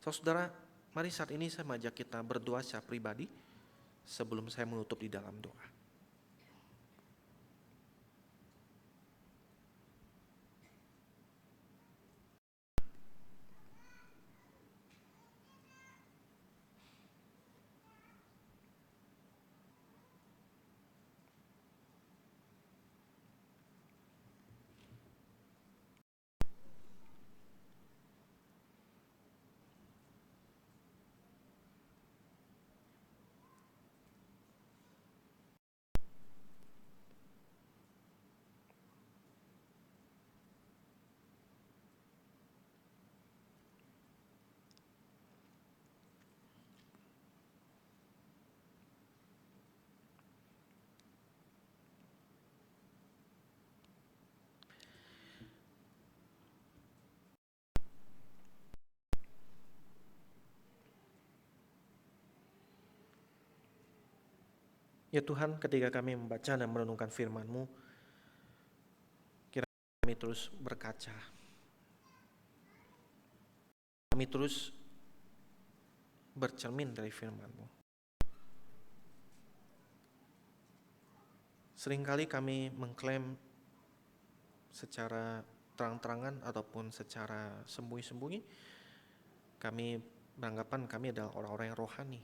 S3: Saudara, mari saat ini saya mengajak kita berdoa secara pribadi sebelum saya menutup di dalam doa. Ya Tuhan, ketika kami membaca dan merenungkan firman-Mu, kiranya kami terus berkaca. Kami terus bercermin dari firman-Mu. Seringkali kami mengklaim secara terang-terangan ataupun secara sembunyi-sembunyi, kami beranggapan kami adalah orang-orang yang rohani.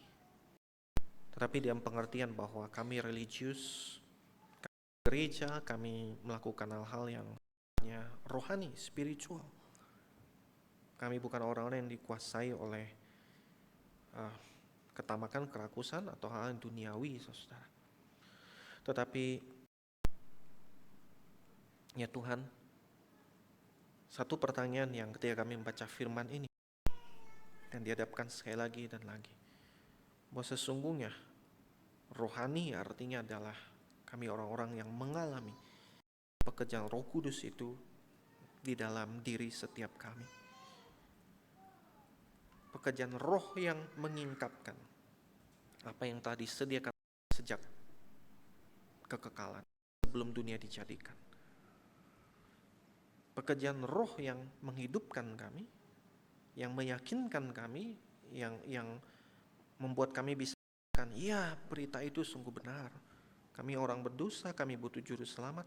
S3: Tetapi dalam pengertian bahwa kami religius, kami gereja, kami melakukan hal-hal yang rohani, spiritual. Kami bukan orang-orang yang dikuasai oleh ketamakan, kerakusan, atau hal yang duniawi, saudara. Tetapi, ya Tuhan, satu pertanyaan yang ketika kami membaca firman ini, dan dihadapkan sekali lagi dan lagi, bahwa sesungguhnya rohani artinya adalah kami orang-orang yang mengalami pekerjaan Roh Kudus itu di dalam diri setiap kami. Pekerjaan Roh yang mengingkapkan apa yang telah disediakan sejak kekekalan sebelum dunia dijadikan. Pekerjaan Roh yang menghidupkan kami, yang meyakinkan kami, yang membuat kami bisa mengatakan, ya berita itu sungguh benar. Kami orang berdosa, kami butuh juru selamat.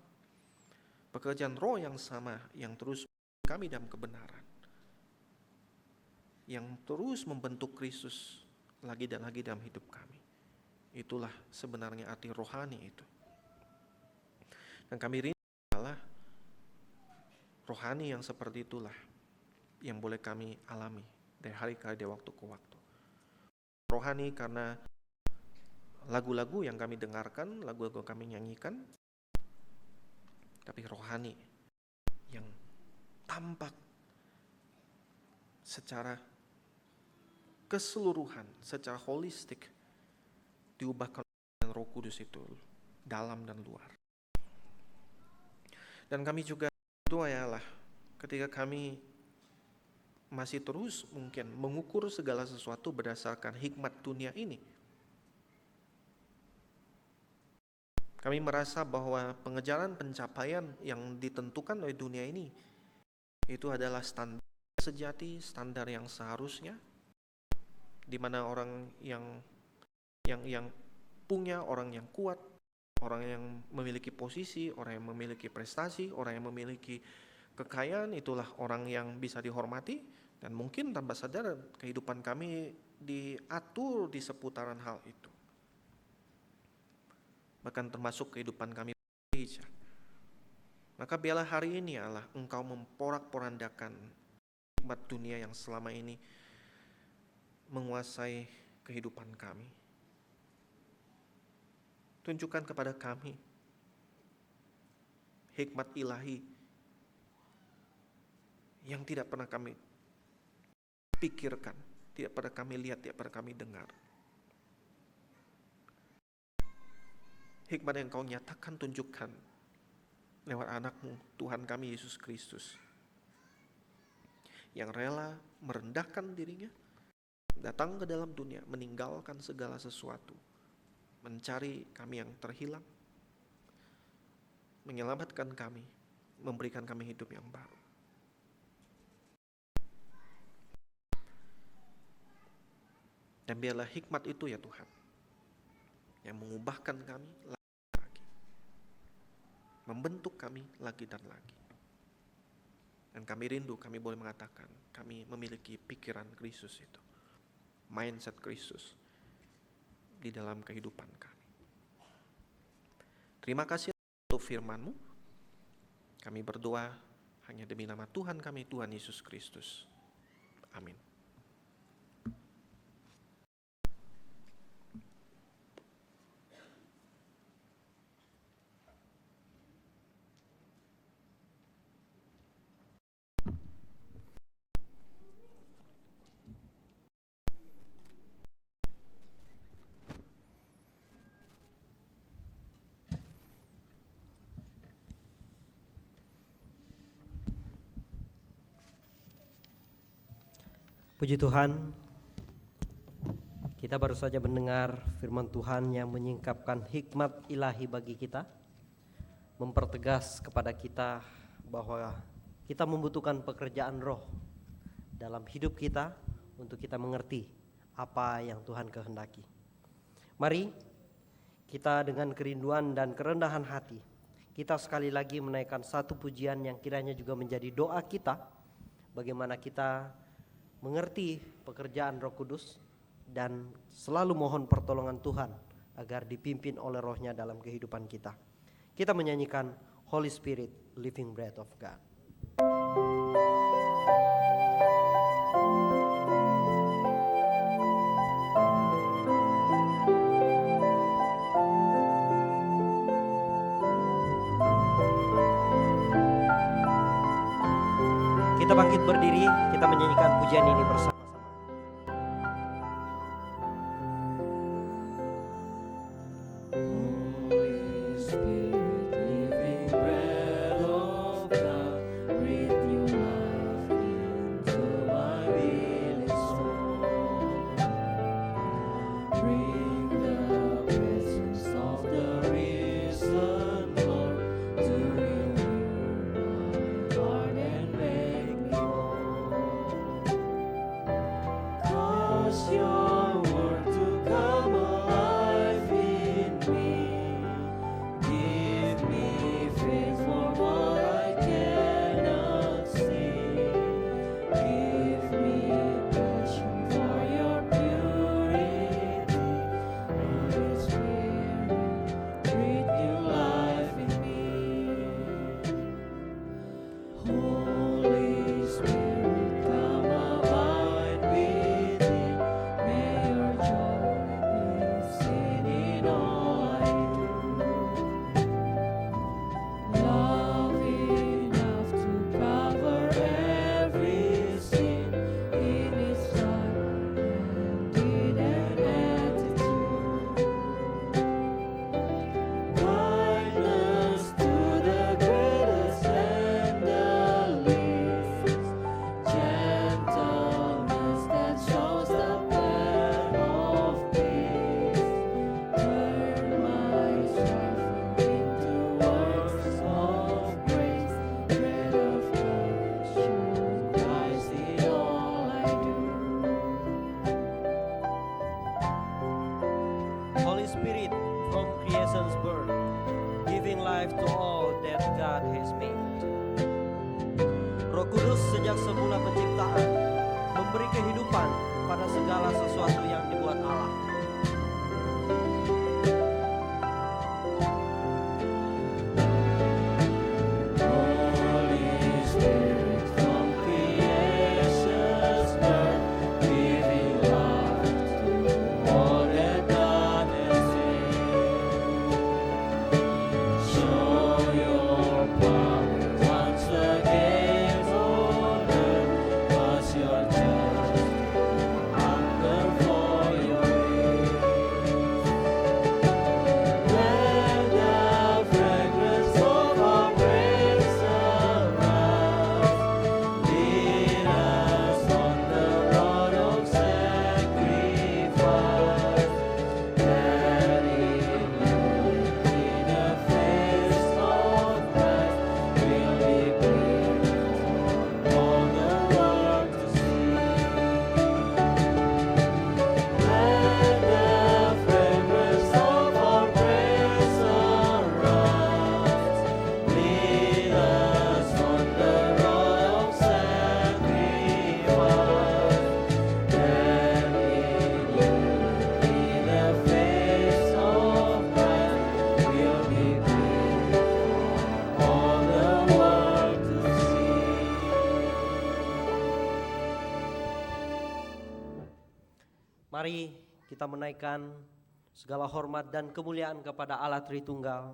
S3: Pekerjaan Roh yang sama yang terus kami dalam kebenaran, yang terus membentuk Kristus lagi dan lagi dalam hidup kami. Itulah sebenarnya arti rohani itu. Dan kami rindu adalah rohani yang seperti itulah yang boleh kami alami dari hari ke hari, dari waktu ke waktu. Rohani karena lagu-lagu yang kami dengarkan, lagu-lagu yang kami nyanyikan, tapi rohani yang tampak secara keseluruhan, secara holistik, diubahkan dengan Roh Kudus itu, dalam dan luar. Dan kami juga berdoa ya Allah, ketika kami masih terus mungkin mengukur segala sesuatu berdasarkan hikmat dunia ini, kami merasa bahwa pengejaran pencapaian yang ditentukan oleh dunia ini itu adalah standar sejati, standar yang seharusnya, di mana orang yang punya, orang yang kuat, orang yang memiliki posisi, orang yang memiliki prestasi, orang yang memiliki kekayaan, itulah orang yang bisa dihormati. Dan mungkin tanpa sadar kehidupan kami diatur di seputaran hal itu, bahkan termasuk kehidupan kami gereja. Maka biarlah hari ini Allah, Engkau memporak-porandakan hikmat dunia yang selama ini menguasai kehidupan kami. Tunjukkan kepada kami hikmat ilahi yang tidak pernah kami pikirkan, tidak pernah kami lihat, tidak pernah kami dengar. Hikmat yang Kau nyatakan, tunjukkan lewat anak-Mu, Tuhan kami Yesus Kristus, yang rela merendahkan dirinya, datang ke dalam dunia, meninggalkan segala sesuatu, mencari kami yang terhilang, menyelamatkan kami, memberikan kami hidup yang baru. Dan biarlah hikmat itu ya Tuhan, yang mengubahkan kami lagi, membentuk kami lagi dan lagi. Dan kami rindu, kami boleh mengatakan, kami memiliki pikiran Kristus itu, mindset Kristus di dalam kehidupan kami. Terima kasih untuk firman-Mu. Kami berdoa hanya demi nama Tuhan kami, Tuhan Yesus Kristus. Amin.
S1: Puji Tuhan, kita baru saja mendengar firman Tuhan yang menyingkapkan hikmat ilahi bagi kita, mempertegas kepada kita bahwa kita membutuhkan pekerjaan roh dalam hidup kita untuk kita mengerti apa yang Tuhan kehendaki. Mari kita dengan kerinduan dan kerendahan hati, kita sekali lagi menaikkan satu pujian yang kiranya juga menjadi doa kita, bagaimana kita mengerti pekerjaan Roh Kudus dan selalu mohon pertolongan Tuhan agar dipimpin oleh Roh-Nya dalam kehidupan kita. Kita menyanyikan Holy Spirit, Living Breath of God. Kita bangkit berdiri, kita menyanyikan pujian ini bersama-sama. Roh Kudus sejak semula penciptaan memberi kehidupan pada segala sesuatu yang dibuat Allah.
S6: For
S1: kita menaikkan segala hormat dan kemuliaan kepada Allah Tritunggal,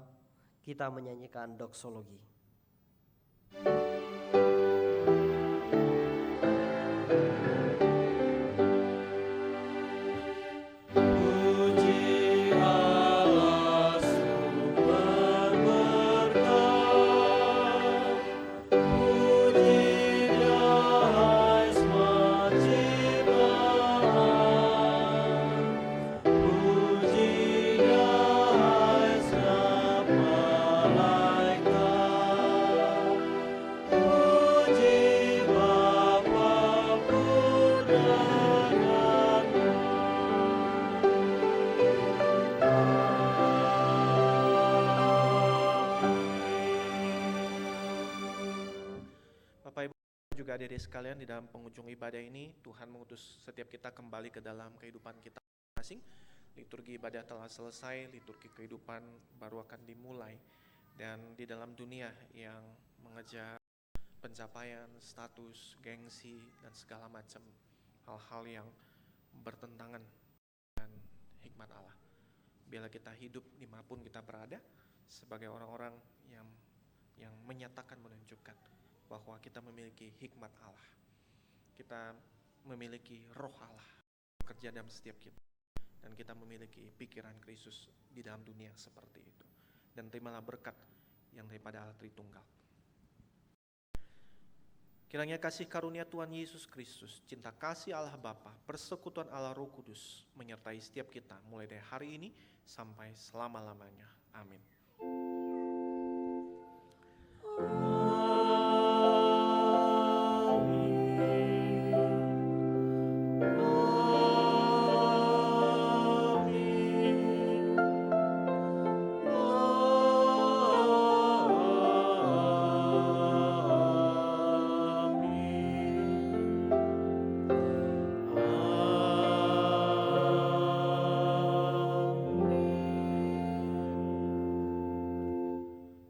S1: kita menyanyikan doksologi.
S3: Juga adik-adik sekalian, di dalam penghujung ibadah ini Tuhan mengutus setiap kita kembali ke dalam kehidupan kita masing. Liturgi ibadah telah selesai, liturgi kehidupan baru akan dimulai. Dan di dalam dunia yang mengejar pencapaian, status, gengsi, dan segala macam hal-hal yang bertentangan dengan hikmat Allah, biarlah kita hidup dimanapun kita berada sebagai orang-orang yang menyatakan, menunjukkan bahwa kita memiliki hikmat Allah, kita memiliki roh Allah bekerja dalam setiap kita, dan kita memiliki pikiran Kristus di dalam dunia seperti itu. Dan terimalah berkat yang daripada Allah Tritunggal. Kiranya kasih karunia Tuhan Yesus Kristus, cinta kasih Allah Bapa, persekutuan Allah Roh Kudus menyertai setiap kita mulai dari hari ini sampai selama-lamanya. Amin.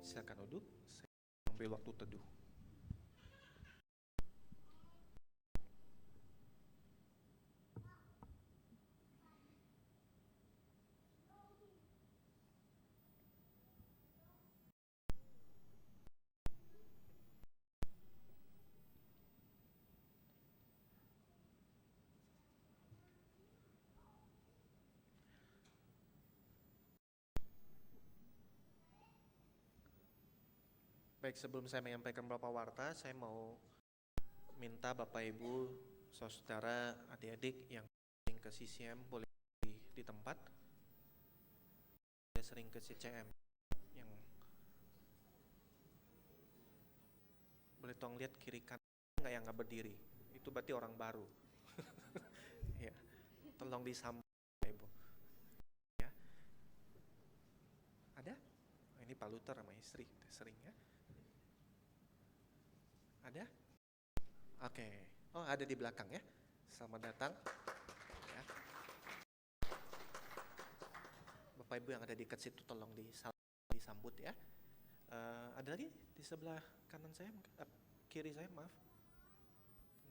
S3: Silakan duduk, saya ambil waktu teduh. Baik, sebelum saya menyampaikan beberapa warta, saya mau minta Bapak Ibu, saudara, adik-adik yang sering ke CCM boleh di tempat, yang sering ke CCM, yang boleh tolong lihat kiri kanan nggak yang nggak berdiri, itu berarti orang baru. Ya, tolong disambut Bapak Ibu. Ya, ada? Ini Pak Luther sama istri, sering ya. Ada? Oke. Oh, ada di belakang ya. Selamat datang. Ya. Bapak Ibu yang ada di dekat situ tolong disambut ya. Ada lagi di sebelah kanan saya, kiri saya, maaf.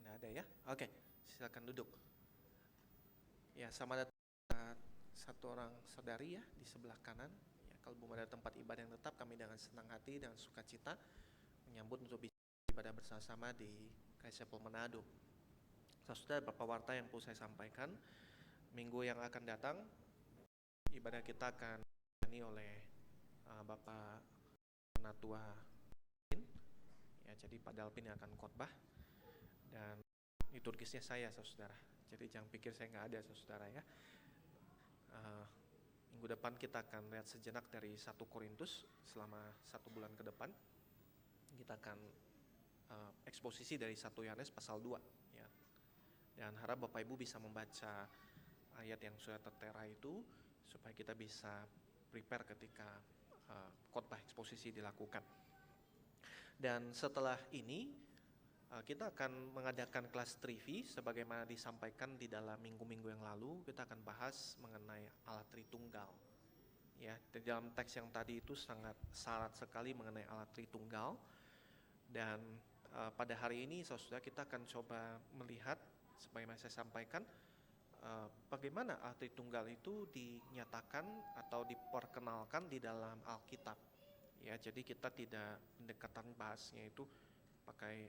S3: Nggak ada ya. Oke, silakan duduk. Ya, selamat datang satu orang saudari ya di sebelah kanan. Ya, kalau belum ada tempat ibadah yang tetap, kami dengan senang hati dan sukacita menyambut untuk bisa ibadah bersama-sama di Kaisepol Manado. Saudara, beberapa warta yang perlu saya sampaikan. Minggu yang akan datang, ibadah kita akan dilayani oleh Bapak Penatua ya, jadi Pak Dalpin yang akan khotbah, dan liturgisnya saya, saudara. Jadi jangan pikir saya nggak ada, saudara ya. Minggu depan kita akan lihat sejenak dari 1 Korintus selama 1 bulan ke depan. Kita akan eksposisi dari 1 Yohanes pasal 2 ya. Dan harap Bapak Ibu bisa membaca ayat yang sudah tertera itu supaya kita bisa prepare ketika khotbah eksposisi dilakukan. Dan setelah ini kita akan mengadakan kelas trivi sebagaimana disampaikan di dalam minggu-minggu yang lalu. Kita akan bahas mengenai Allah Tritunggal. Ya, di dalam teks yang tadi itu sangat syarat sekali mengenai Allah Tritunggal. Dan pada hari ini saudara, kita akan coba melihat sebagaimana saya sampaikan bagaimana Allah Tritunggal itu dinyatakan atau diperkenalkan di dalam Alkitab. Ya, jadi kita tidak pendekatan bahasnya itu pakai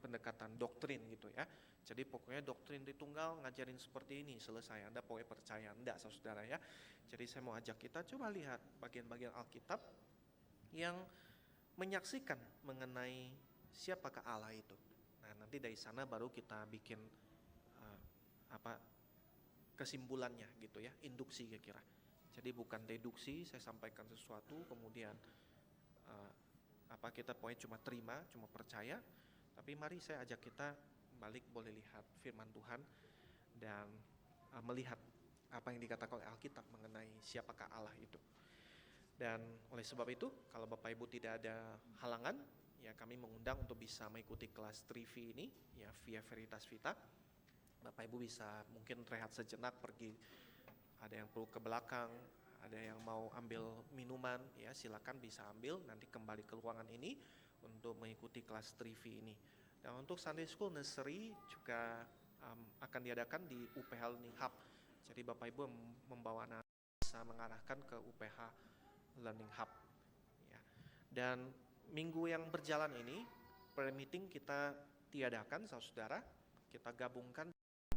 S3: pendekatan doktrin gitu ya. Jadi pokoknya doktrin Tritunggal ngajarin seperti ini, selesai, Anda pokoknya percaya. Enggak, saudara ya. Jadi saya mau ajak kita coba lihat bagian-bagian Alkitab yang menyaksikan mengenai siapakah Allah itu. Nah, nanti dari sana baru kita bikin kesimpulannya gitu ya, induksi kira-kira. Jadi bukan deduksi, saya sampaikan sesuatu kemudian kita pokoknya cuma terima, cuma percaya. Tapi mari saya ajak kita balik boleh lihat firman Tuhan dan melihat apa yang dikatakan oleh Alkitab mengenai siapakah Allah itu. Dan oleh sebab itu, kalau Bapak Ibu tidak ada halangan, ya kami mengundang untuk bisa mengikuti kelas Trivi ini, ya Via Veritas Vita. Bapak Ibu bisa mungkin rehat sejenak, pergi, ada yang perlu ke belakang, ada yang mau ambil minuman, ya silakan bisa ambil, nanti kembali ke ruangan ini untuk mengikuti kelas Trivi ini. Dan untuk Sunday School Nursery juga akan diadakan di UPH Learning Hub. Jadi Bapak Ibu membawa anak bisa mengarahkan ke UPH Learning Hub. Ya. Dan minggu yang berjalan ini, prayer meeting kita tiadakan, saudara, kita gabungkan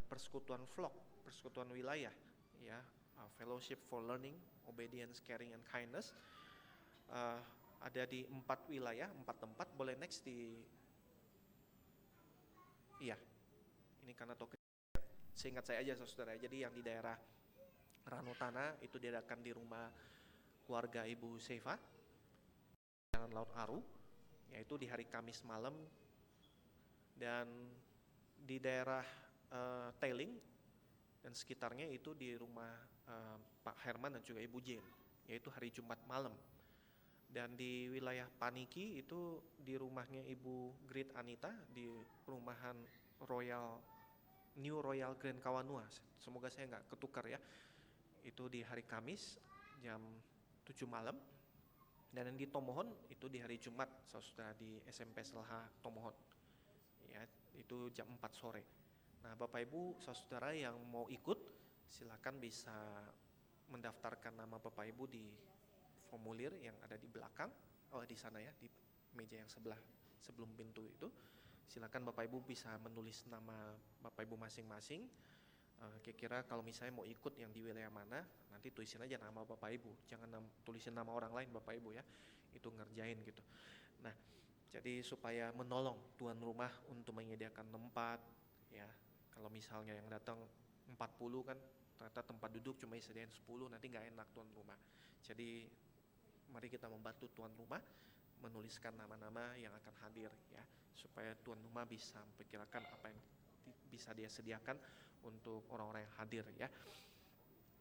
S3: persekutuan vlog, persekutuan wilayah, ya, Fellowship for Learning, Obedience, Caring, and Kindness. Ada di 4 wilayah, 4 tempat. Boleh next di, iya, ini karena token, seingat saya aja saudara. Jadi yang di daerah Ranutana itu diadakan di rumah keluarga Ibu Seva, Jalan Laut Aru, yaitu di hari Kamis malam. Dan di daerah Tailing dan sekitarnya itu di rumah Pak Herman dan juga Ibu Jane, yaitu hari Jumat malam. Dan di wilayah Paniki itu di rumahnya Ibu Grit Anita di perumahan New Royal Grand Kawanua. Semoga saya nggak ketukar ya. Itu di hari Kamis jam 7 malam. Dan yang di Tomohon itu di hari Jumat, saudara, di SMP Selha Tomohon. Ya, itu jam 4 sore. Nah, Bapak Ibu, saudara yang mau ikut, silakan bisa mendaftarkan nama Bapak Ibu di formulir yang ada di belakang, di sana ya, di meja yang sebelah sebelum pintu itu. Silakan Bapak Ibu bisa menulis nama Bapak Ibu masing-masing. Kira-kira kalau misalnya mau ikut yang di wilayah mana, nanti tulisin aja nama Bapak Ibu, jangan tulisin nama orang lain Bapak Ibu ya, itu ngerjain gitu. Nah, jadi supaya menolong tuan rumah untuk menyediakan tempat, ya. Kalau misalnya yang datang 40 kan, ternyata tempat duduk cuma disediain 10, nanti nggak enak tuan rumah. Jadi mari kita membantu tuan rumah menuliskan nama-nama yang akan hadir ya, supaya tuan rumah bisa memperkirakan apa yang bisa dia sediakan untuk orang-orang yang hadir ya.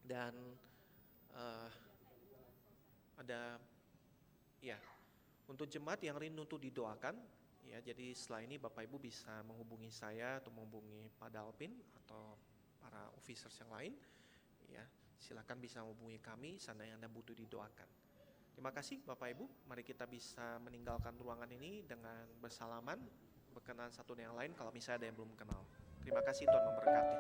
S3: Dan ada ya, untuk jemaat yang rindu untuk didoakan ya, jadi setelah ini Bapak Ibu bisa menghubungi saya atau menghubungi Pak Dalpin atau para officers yang lain ya, silakan bisa menghubungi kami seandainya Anda butuh didoakan. Terima kasih Bapak Ibu, mari kita bisa meninggalkan ruangan ini dengan bersalaman, berkenalan satu dengan yang lain kalau misalnya ada yang belum kenal. Terima kasih, Tuhan memberkati.